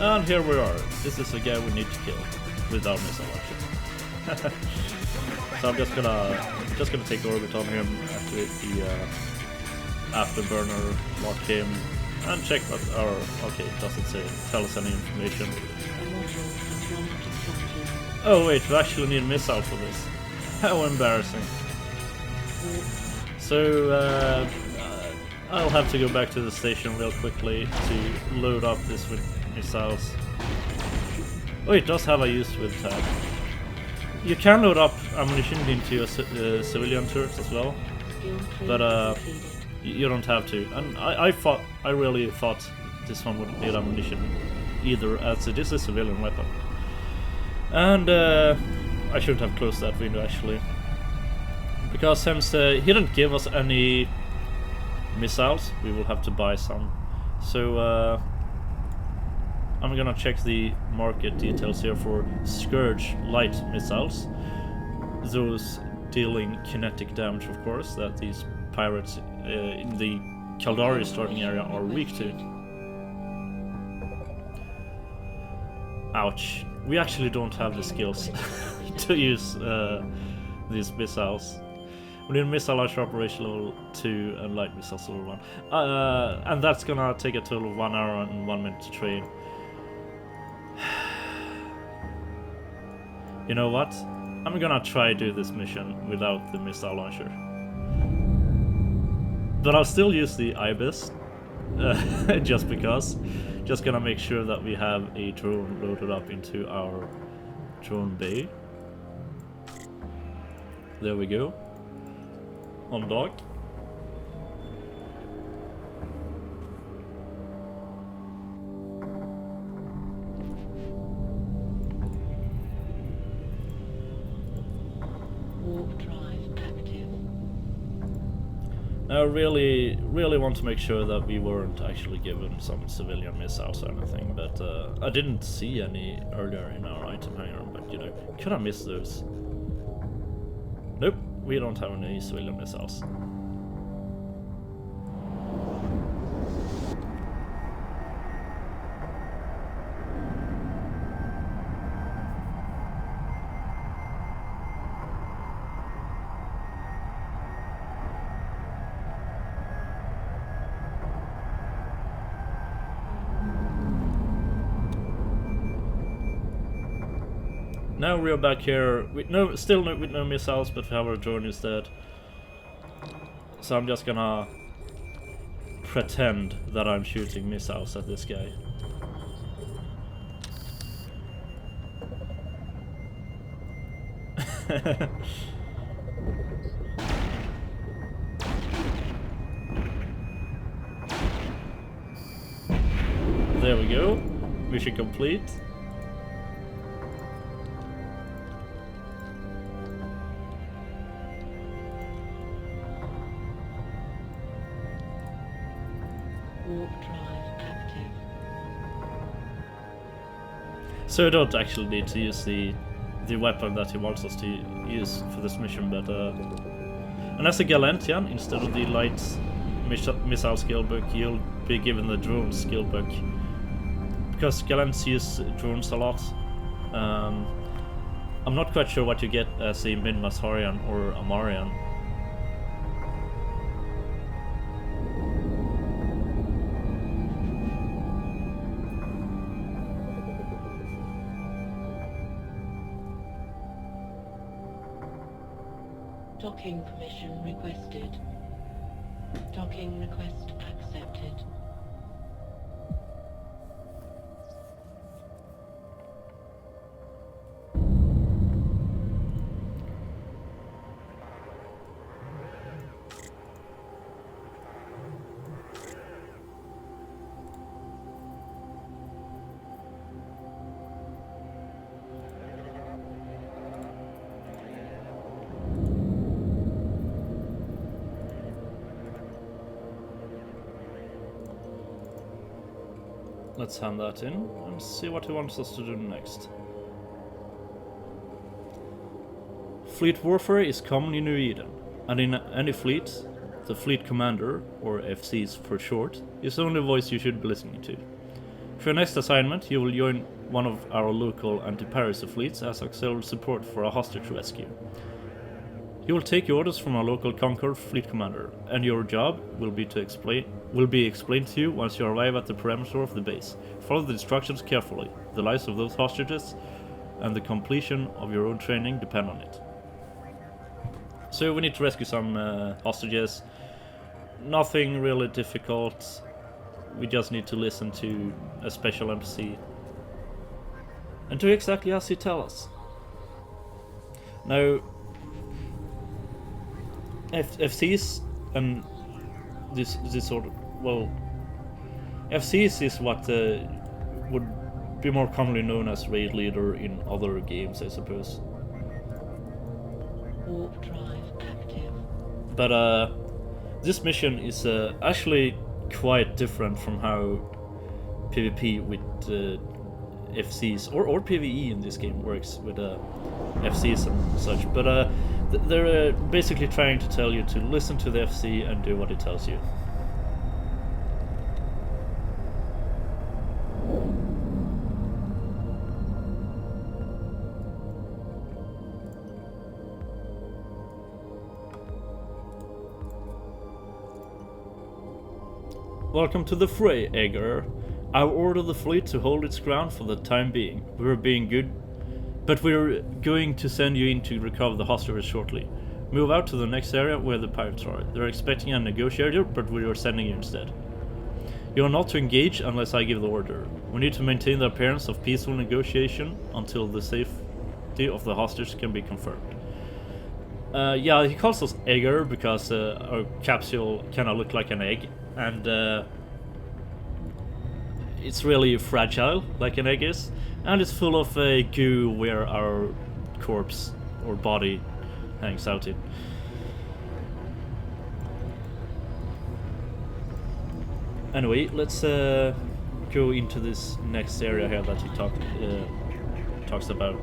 And here we are. This is the guy we need to kill with our missile launcher. So I'm just gonna take orbit on him after the afterburner, lock him, and check what our does it say tell us any information? Oh wait, we actually need a missile for this. How embarrassing. So I'll have to go back to the station real quickly to load up this with missiles. Oh, it does have a use with tab. You can load up ammunition into your civilian turrets as well, but you don't have to. And I really thought this one wouldn't need ammunition either, as it is a civilian weapon. And I shouldn't have closed that window actually, because since he didn't give us any missiles, we will have to buy some. So I'm gonna check the market details here for Scourge light missiles, those dealing kinetic damage, of course, that these pirates in the Caldari starting area are weak to. Ouch. we actually don't have the skills to use these missiles. We need missile launcher operation level 2 and light missiles level 1. And that's gonna take a total of 1 hour and 1 minute to train. You know what? I'm gonna try do this mission without the missile launcher. But I'll still use the IBIS, just because. Just gonna make sure that we have a drone loaded up into our drone bay. There we go. On dock. Warp drive active. Now I really want to make sure that we weren't actually given some civilian missiles or anything, but I didn't see any earlier in our item hangar, but you know, could I miss those? Nope, we don't have any civilian missiles. Now we are back here with still with no missiles, but we have our drone instead. So I'm just gonna pretend that I'm shooting missiles at this guy. There we go. Mission complete. Warp drive active. So we don't actually need to use the weapon that he wants us to use for this mission, but and as a Galentian, instead of the light missile skill book, you'll be given the drone skill book, because Galents use drones a lot. I'm not quite sure what you get as a Mid-Masarian or a Marian. Docking permission requested. Docking request accepted. Let's hand that in and see what he wants us to do next. Fleet warfare is common in New Eden, and in any fleet, the fleet commander, or FCs for short, is the only voice you should be listening to. For your next assignment, you will join one of our local anti-piracy fleets as auxiliary support for a hostage rescue. You will take your orders from our local Concord fleet commander, and your job will be explained to you once you arrive at the perimeter of the base. Follow the instructions carefully. The lives of those hostages and the completion of your own training depend on it. So we need to rescue some hostages. Nothing really difficult. We just need to listen to a special NPC and do exactly as he tells us. Now, FCs and this sort of, well, FCs is what would be more commonly known as raid leader in other games, I suppose. Warp drive active. But this mission is actually quite different from how PvP with FCs or PvE in this game works with FCs and such. But they're basically trying to tell you to listen to the FC and do what it tells you. Welcome to the fray, Agar. I will order the fleet to hold its ground for the time being. We're being good, but we're going to send you in to recover the hostages shortly. Move out to the next area where the pirates are. They're expecting a negotiator, but we are sending you instead. You are not to engage unless I give the order. We need to maintain the appearance of peaceful negotiation until the safety of the hostages can be confirmed. Yeah, he calls us Agar because our capsule kind of looked like an egg, and it's really fragile, like an egg is, and it's full of goo where our corpse or body hangs out in. Anyway, let's go into this next area here that he talks about.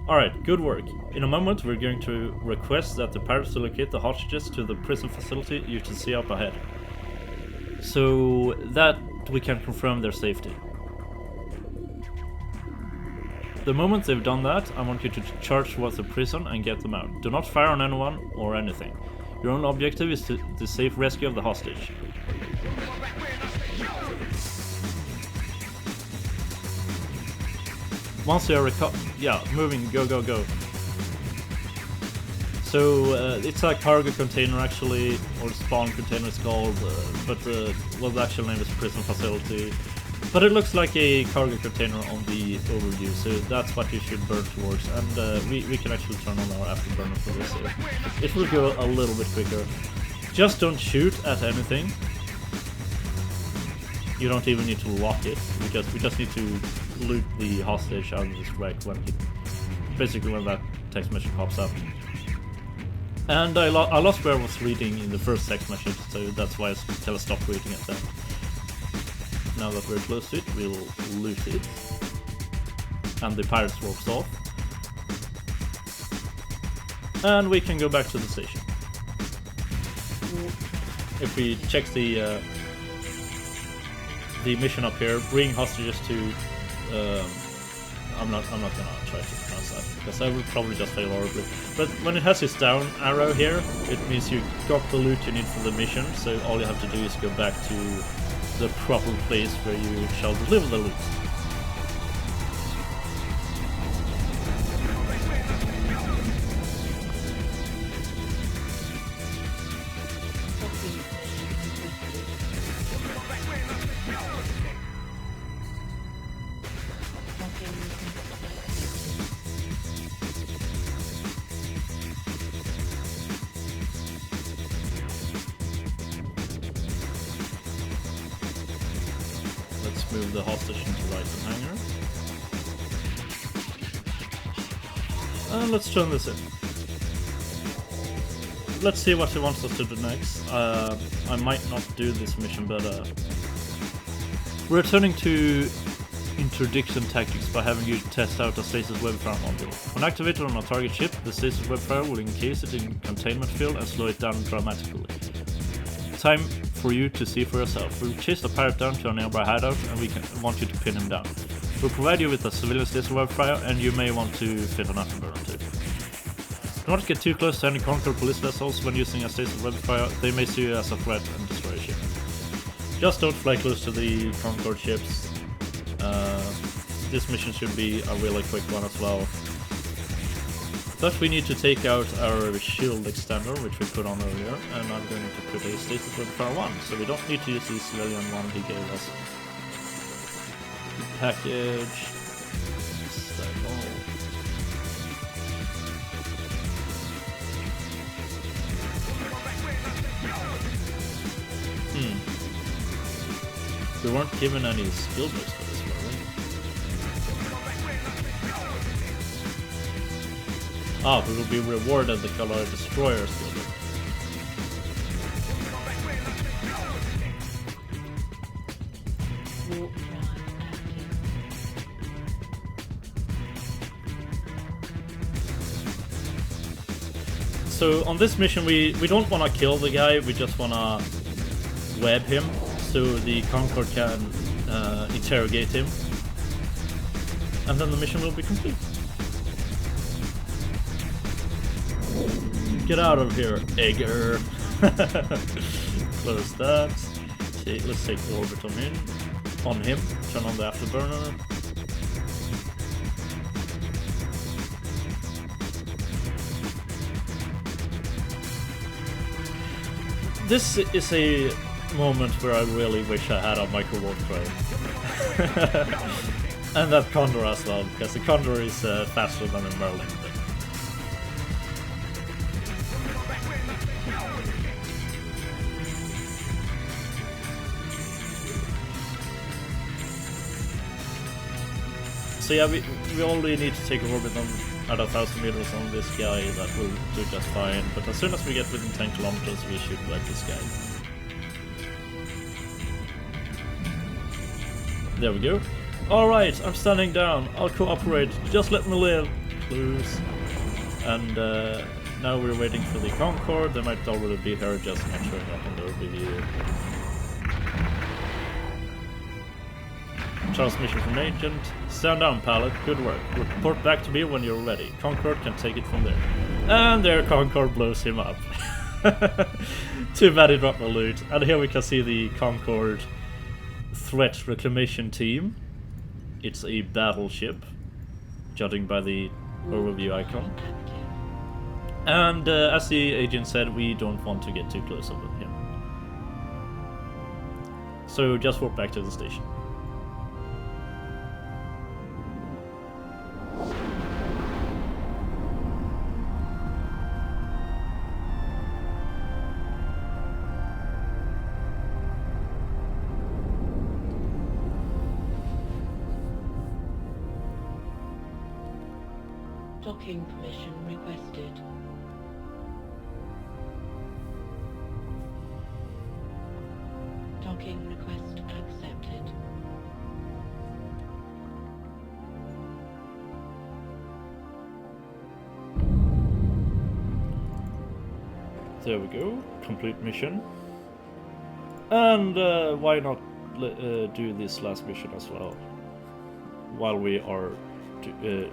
Alright, good work. In a moment we're going to request that the pirates relocate the hostages to the prison facility you can see up ahead, so that we can confirm their safety. The moment they've done that, I want you to charge towards the prison and get them out. Do not fire on anyone or anything. Your only objective is the safe rescue of the hostage. Once they are moving, go. So it's a cargo container actually, or spawn container it's called, but well, the actual name is prison facility. But it looks like a cargo container on the overview, so that's what you should burn towards. And we can actually turn on our afterburner for this. So it will go a little bit quicker. Just don't shoot at anything. You don't even need to lock it. We just need to loot the hostage out of this wreck when that text message pops up. And I lost where I was reading in the first text message, so that's why I stopped reading it then. Now that we're close to it, we'll loot it. And the pirates walks off. And we can go back to the station. If we check the mission up here, bring hostages to... I'm not gonna try to pronounce that, because I will probably just fail horribly. But when it has this down arrow here, it means you got the loot you need for the mission, so all you have to do is go back to the proper place where you shall deliver the loot. Move the hostage into right hangar. And let's turn this in. Let's see what he wants us to do next. I might not do this mission, but we're returning to interdiction tactics by having you test out a stasis webfire module. When activated on a target ship, the stasis webfire will encase it in containment field and slow it down dramatically. Time for you to see for yourself. We'll chase the pirate down to a nearby hideout and we want you to pin him down. We'll provide you with a civilian stasis webfire and you may want to fit an afterburner too. Do not get too close to any Concord police vessels when using a stasis webfire. They may see you as a threat and destroy a ship. Just don't fly close to the Concord ships. This mission should be a really quick one as well. But we need to take out our shield extender, which we put on earlier, and I'm going to put a stasis webfire 1, so we don't need to use the civilian one he gave us. Package. We weren't given any skill boosts for this, were we? Ah, we will be rewarded the Color Destroyer skill boost. So on this mission we don't want to kill the guy, we just want to web him so the Concord can interrogate him, and then the mission will be complete. get out of here, Egger. Close that. Let's take orbit on him. Turn on the afterburner. This is a moment where I really wish I had a micro warp drive. And that Condor as well, because the Condor is faster than the Merlin. So yeah, we only need to take orbit at 1,000 meters on this guy. That will do just fine. But as soon as we get within 10 kilometers, we should wipe this guy. There we go. Alright, I'm standing down. I'll cooperate. Just let me live. Close. And now we're waiting for the Concorde. They might already be here, just not showing up on the overview. Transmission from Agent. Stand down, pilot. Good work. Report back to me when you're ready. Concorde can take it from there. And there, Concorde blows him up. Too bad he dropped my loot. And here we can see the Concorde threat reclamation team. It's a battleship, judging by the overview icon. And as the agent said, we don't want to get too close over him. So just walk back to the station. Docking permission requested. Docking request accepted. There we go. Complete mission. And why not do this last mission as well? While we are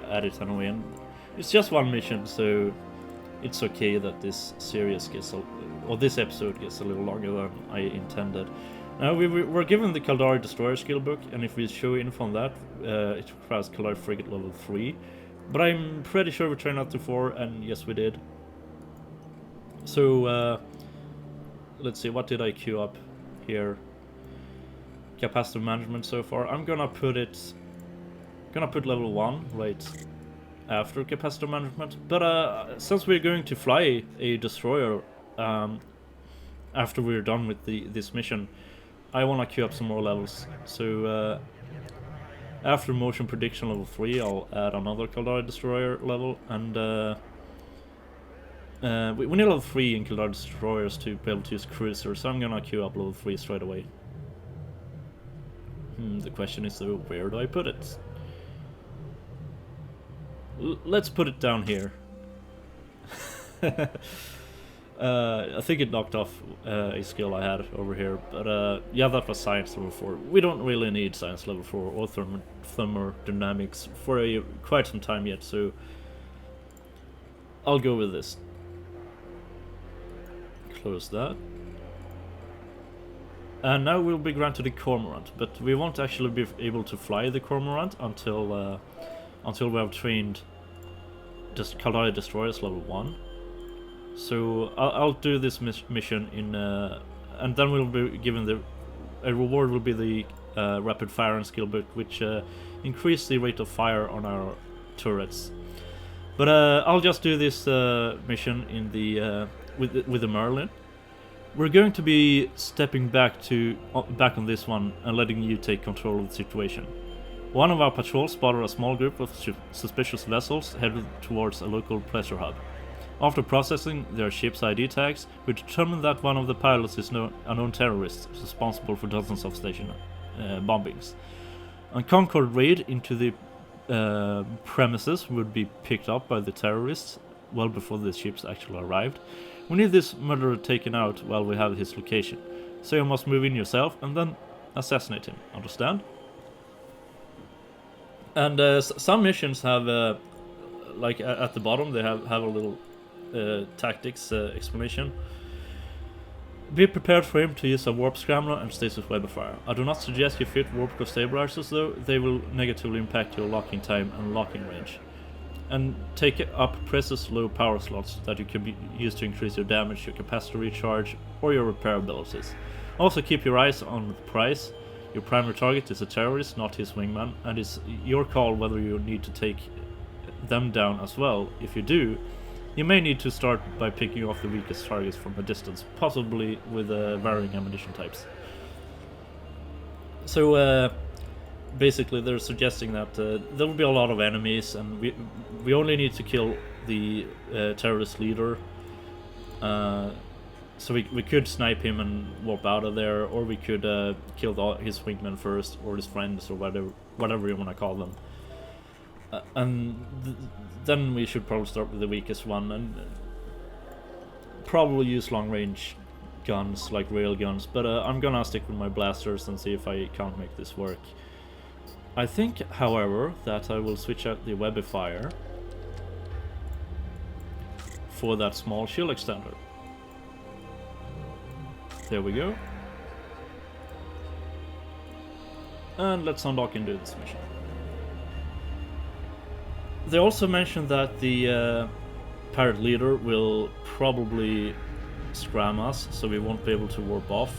at it anyway. It's just one mission, so it's okay that this series gets, or this episode gets a little longer than I intended. Now we were given the Caldari Destroyer skill book, and if we show info on that, it requires Caldari Frigate level 3. But I'm pretty sure we trained up to 4, and yes we did. So let's see, what did I queue up here? Capacitor management so far. I'm gonna put level 1 right after capacitor management, but since we're going to fly a destroyer after we're done with this mission, I want to queue up some more levels. So after motion prediction level 3, I'll add another Caldari destroyer level, and we need level 3 in Caldari destroyers to be able to use cruisers, so I'm gonna queue up level 3 straight away. The question is though, where do I put it? Let's put it down here. I think it knocked off a skill I had over here, but yeah, that was science level 4. We don't really need science level 4 or thermodynamics for quite some time yet, so I'll go with this. Close that. And now we'll be granted a Cormorant, but we won't actually be able to fly the Cormorant until we have trained just Caldari Destroyers level 1. So I'll do this mission in, and then we'll be given a reward will be the rapid fire and skill book, which increase the rate of fire on our turrets. But I'll just do this mission in the with the Merlin. We're going to be stepping back on this one and letting you take control of the situation. One of our patrols spotted a small group of suspicious vessels headed towards a local pleasure hub. After processing their ship's ID tags, we determined that one of the pilots is a known terrorist responsible for dozens of station bombings. A Concorde raid into the premises would be picked up by the terrorists well before the ships actually arrived. We need this murderer taken out while we have his location, so you must move in yourself and then assassinate him, understand? And some missions have, like at the bottom, they have a little tactics explanation. Be prepared for him to use a warp scrambler and stasis web of fire. I do not suggest you fit warp core stabilizers though, they will negatively impact your locking time and locking range. And take up precious low power slots that you can use to increase your damage, your capacity recharge, or your repair abilities. Also keep your eyes on Price. Your primary target is a terrorist, not his wingman, and it's your call whether you need to take them down as well. If you do, you may need to start by picking off the weakest targets from a distance, possibly with varying ammunition types. So basically they're suggesting that there will be a lot of enemies, and we only need to kill the terrorist leader. So we could snipe him and warp out of there, or we could kill his wingmen first, or his friends, or whatever you want to call them. Then we should probably start with the weakest one, and probably use long-range guns like rail guns, but I'm gonna stick with my blasters and see if I can't make this work. I think, however, that I will switch out the web of fire for that small shield extender. There we go. And let's unlock and do this mission. They also mentioned that the pirate leader will probably scram us, so we won't be able to warp off.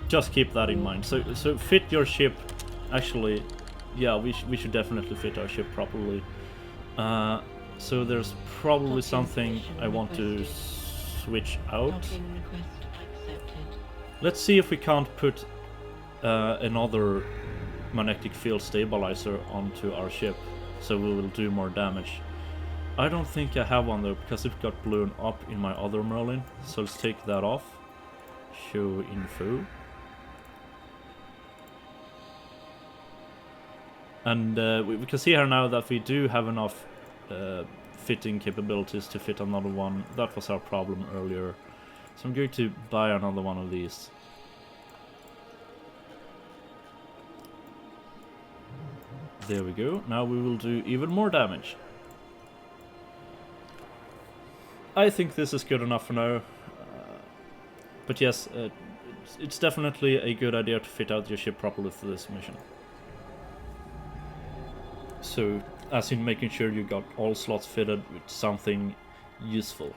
Just keep that in mind. So fit your ship. Actually, yeah, we should definitely fit our ship properly. So there's probably something I want to switch out. Let's see if we can't put another magnetic field stabilizer onto our ship, so we will do more damage. I don't think I have one though, because it got blown up in my other Merlin. So let's take that off. Show info. And we can see here now that we do have enough fitting capabilities to fit another one. That was our problem earlier. So I'm going to buy another one of these. There we go. Now we will do even more damage. I think this is good enough for now. But yes, it's definitely a good idea to fit out your ship properly for this mission. So, as in making sure you got all slots fitted with something useful.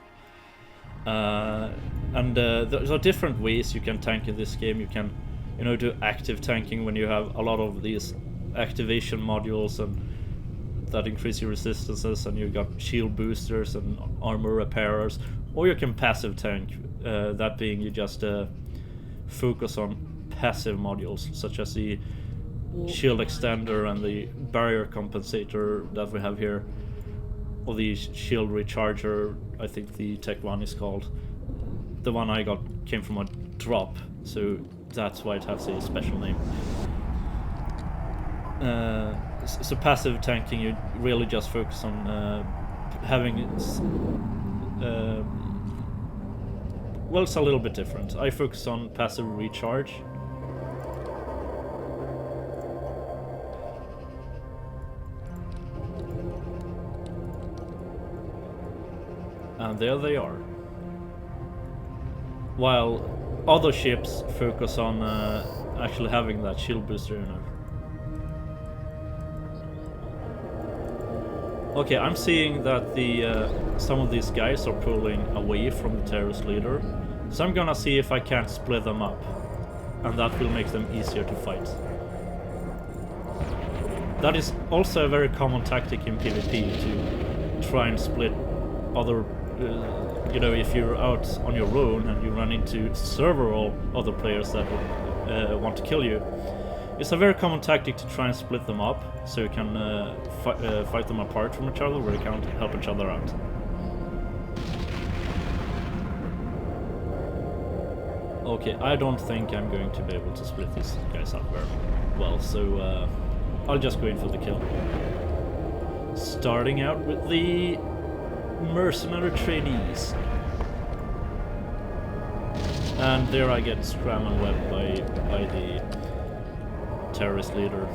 And there are different ways you can tank in this game. You can, do active tanking when you have a lot of these activation modules and that increase your resistances, and you got shield boosters and armor repairers. Or you can passive tank, that being you just focus on passive modules, such as the shield extender and the barrier compensator that we have here, or the shield recharger. I think the tech one is called. The one I got came from a drop, so that's why it has a special name. So passive tanking, you really just focus on having well, it's a little bit different. I focus on passive recharge. And there they are. While other ships focus on actually having that shield booster, Okay, I'm seeing that the some of these guys are pulling away from the terrorist leader, so I'm gonna see if I can't split them up, and that will make them easier to fight. That is also a very common tactic in PvP, to try and split other, if you're out on your own and you run into several other players that want to kill you. It's a very common tactic to try and split them up, so you can fight them apart from each other, where you can't help each other out. Okay, I don't think I'm going to be able to split these guys up very well, so I'll just go in for the kill. Starting out with the mercenary trainees. And there I get scram and web by the terrorist leader.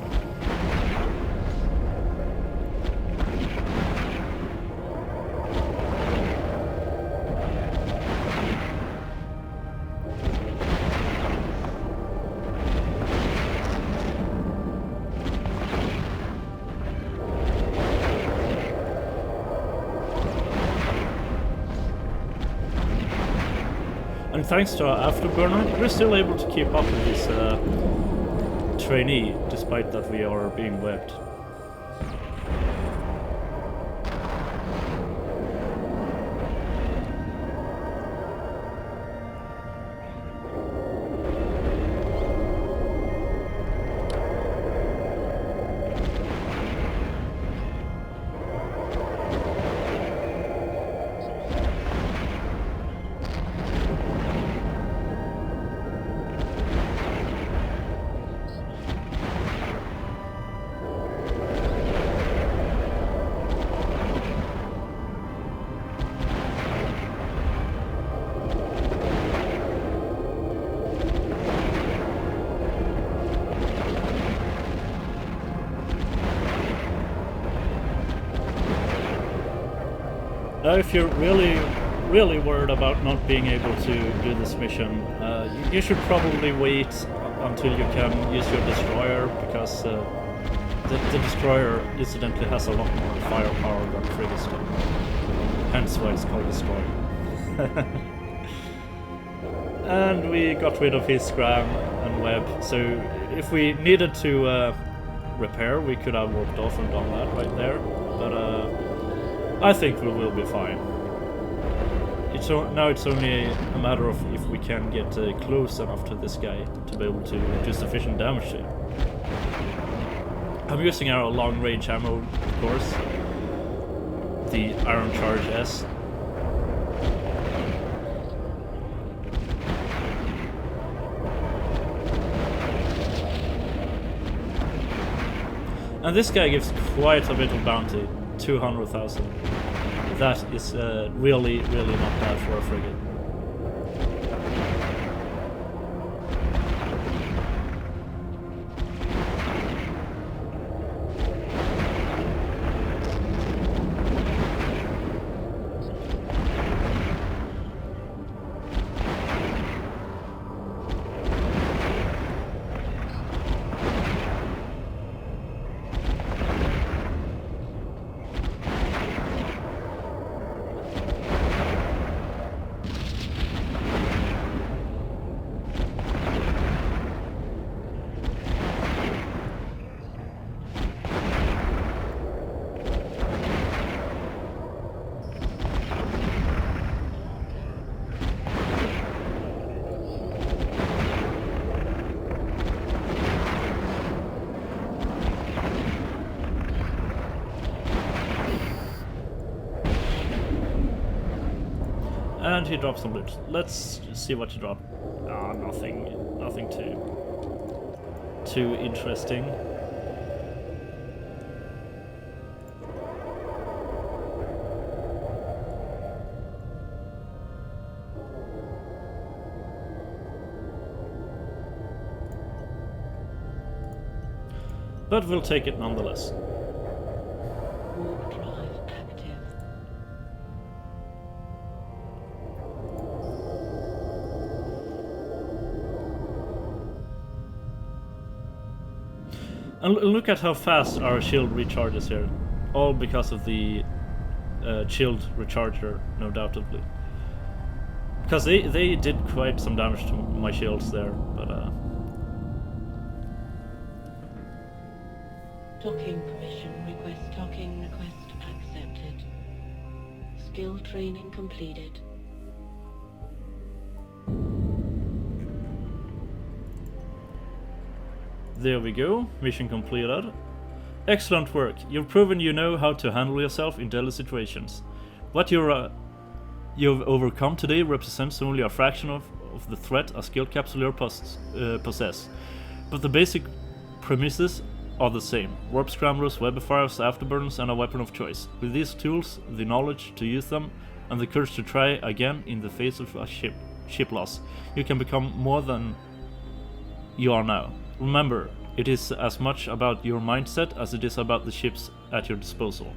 And thanks to our Afterburner, we're still able to keep up with this trainee, despite that we are being webbed. Now, if you're really worried about not being able to do this mission, you should probably wait until you can use your destroyer, because the destroyer incidentally has a lot more firepower than frigates do. Hence why it's called destroyer. And we got rid of his scram and web, so if we needed to repair, we could have warped off and done that right there, but I think we will be fine. Now it's only a matter of if we can get close enough to this guy to be able to do sufficient damage to him. I'm using our long-range ammo, of course, the Iron Charge S. And this guy gives quite a bit of bounty, 200,000. That is really not bad for a frigate. And he drops some loot. Let's see what he dropped. Ah, nothing too interesting. But we'll take it nonetheless. Warp drive active. And look at how fast our shield recharges here. All because of the shield recharger, no doubtedly. Because they did quite some damage to my shields there, but Docking request accepted. Skill training completed. there we go, mission completed. Excellent work, you've proven you know how to handle yourself in deadly situations. What you've overcome today represents only a fraction of the threat a skilled capsuleer possess, but the basic premises are the same: warp scramblers, webifiers, afterburners, and a weapon of choice. With these tools, the knowledge to use them, and the courage to try again in the face of a ship loss, you can become more than you are now. Remember, it is as much about your mindset as it is about the ships at your disposal.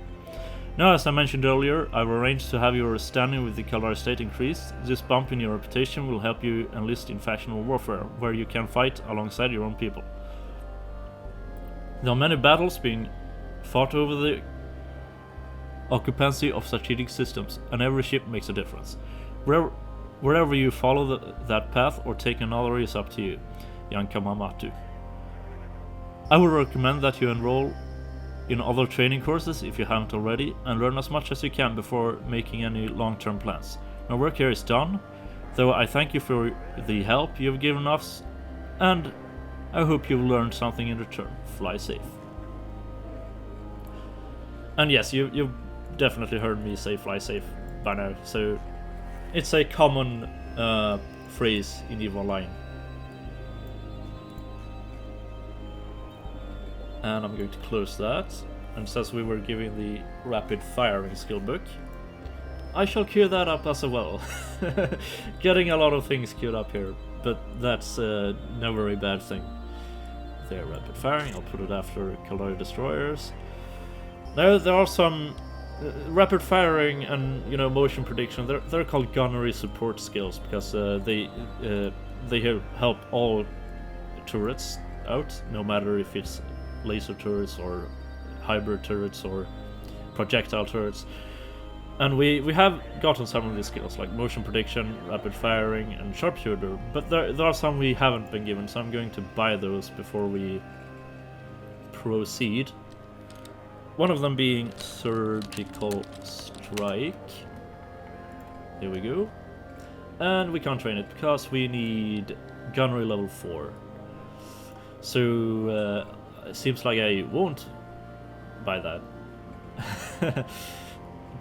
Now, as I mentioned earlier, I've arranged to have your standing with the Caldari State increased. This bump in your reputation will help you enlist in factional warfare, where you can fight alongside your own people. There are many battles being fought over the occupancy of strategic systems, and every ship makes a difference. Wherever you follow that path or take another is up to you. Yankamamatu. I would recommend that you enroll in other training courses if you haven't already, and learn as much as you can before making any long-term plans. My work here is done, though I thank you for the help you've given us, and I hope you've learned something in return. Fly safe. And yes, you've definitely heard me say fly safe by now, so it's a common phrase in EVE Online. And I'm going to close that, and since we were giving the rapid firing skill book, I shall queue that up as well. Getting a lot of things queued up here, but that's no very bad thing. There, rapid firing, I'll put it after Caldari Destroyers. Now there are some rapid firing and motion prediction. They're called gunnery support skills because they help all turrets out, no matter if it's laser turrets or hybrid turrets or projectile turrets. And we have gotten some of these skills like motion prediction, rapid firing, and sharpshooter, but there are some we haven't been given, so I'm going to buy those before we proceed. One of them being Surgical Strike. Here we go. And we can't train it because we need gunnery level 4. So it seems like I won't buy that.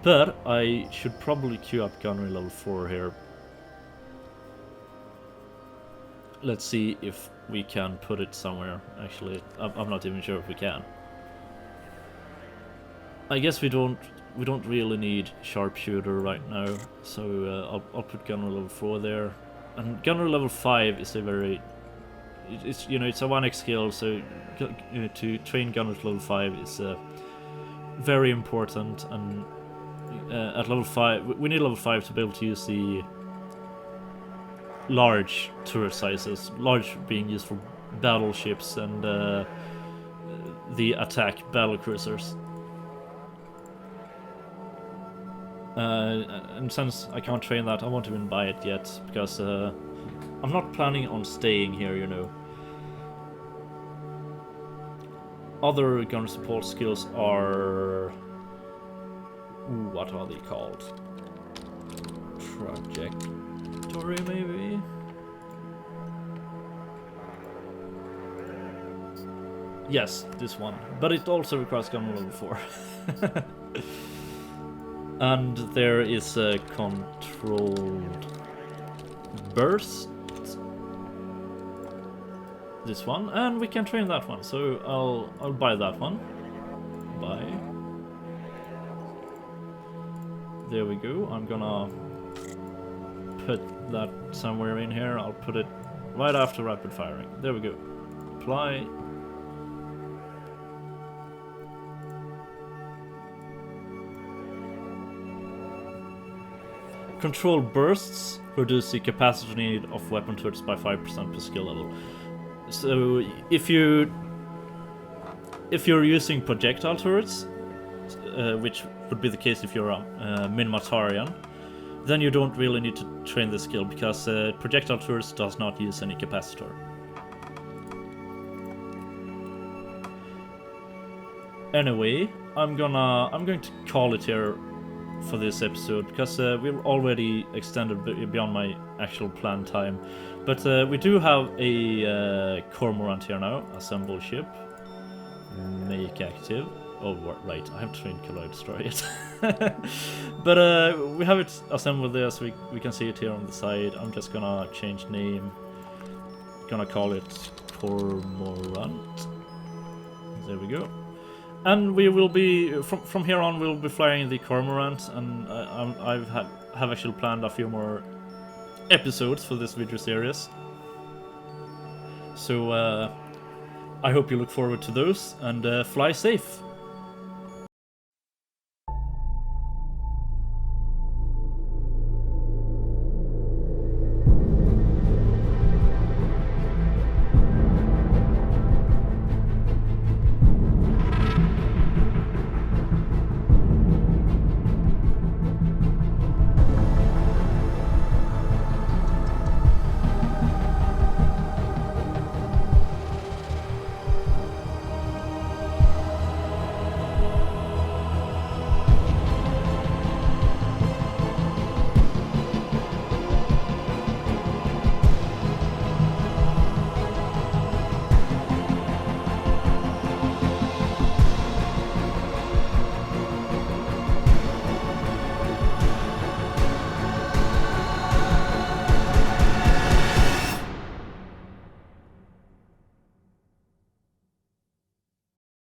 But I should probably queue up gunnery level 4 here. Let's see if we can put it somewhere. Actually, I'm not even sure if we can. I guess we don't really need sharpshooter right now, so I'll put gunnery level 4 there. And gunnery level 5 is a very it's a 1x skill, so to train gunnery level 5 is very important. And at level 5, we need level 5 to be able to use the large turret sizes. Large being used for battleships and the attack battlecruisers. And since I can't train that, I won't even buy it yet, because I'm not planning on staying here, Other gunner support skills are... what are they called? Trajectory, maybe? Yes, this one. But it also requires gunner level 4. And there is a controlled burst. This one, and we can train that one, so I'll buy that one. Buy. There we go. I'm gonna put that somewhere in here. I'll put it right after rapid firing. There we go. Apply. Controlled bursts reduce the capacity need of weapon turrets by 5% per skill level. So if you're using projectile turrets, which would be the case if you're a Minmatarian, then you don't really need to train the skill, because projectile turrets does not use any capacitor. Anyway, I'm going to call it here for this episode, because we're already extended beyond my actual planned time. But we do have a Cormorant here now. Assemble ship. Make active. Oh, right, I haven't trained Caldari Destroyer yet. But we have it assembled there, so we can see it here on the side. I'm just gonna change name. Gonna call it Cormorant. There we go. And we will be, from here on, we'll be flying the Cormorant, and I have actually planned a few more episodes for this video series. So I hope you look forward to those, and fly safe!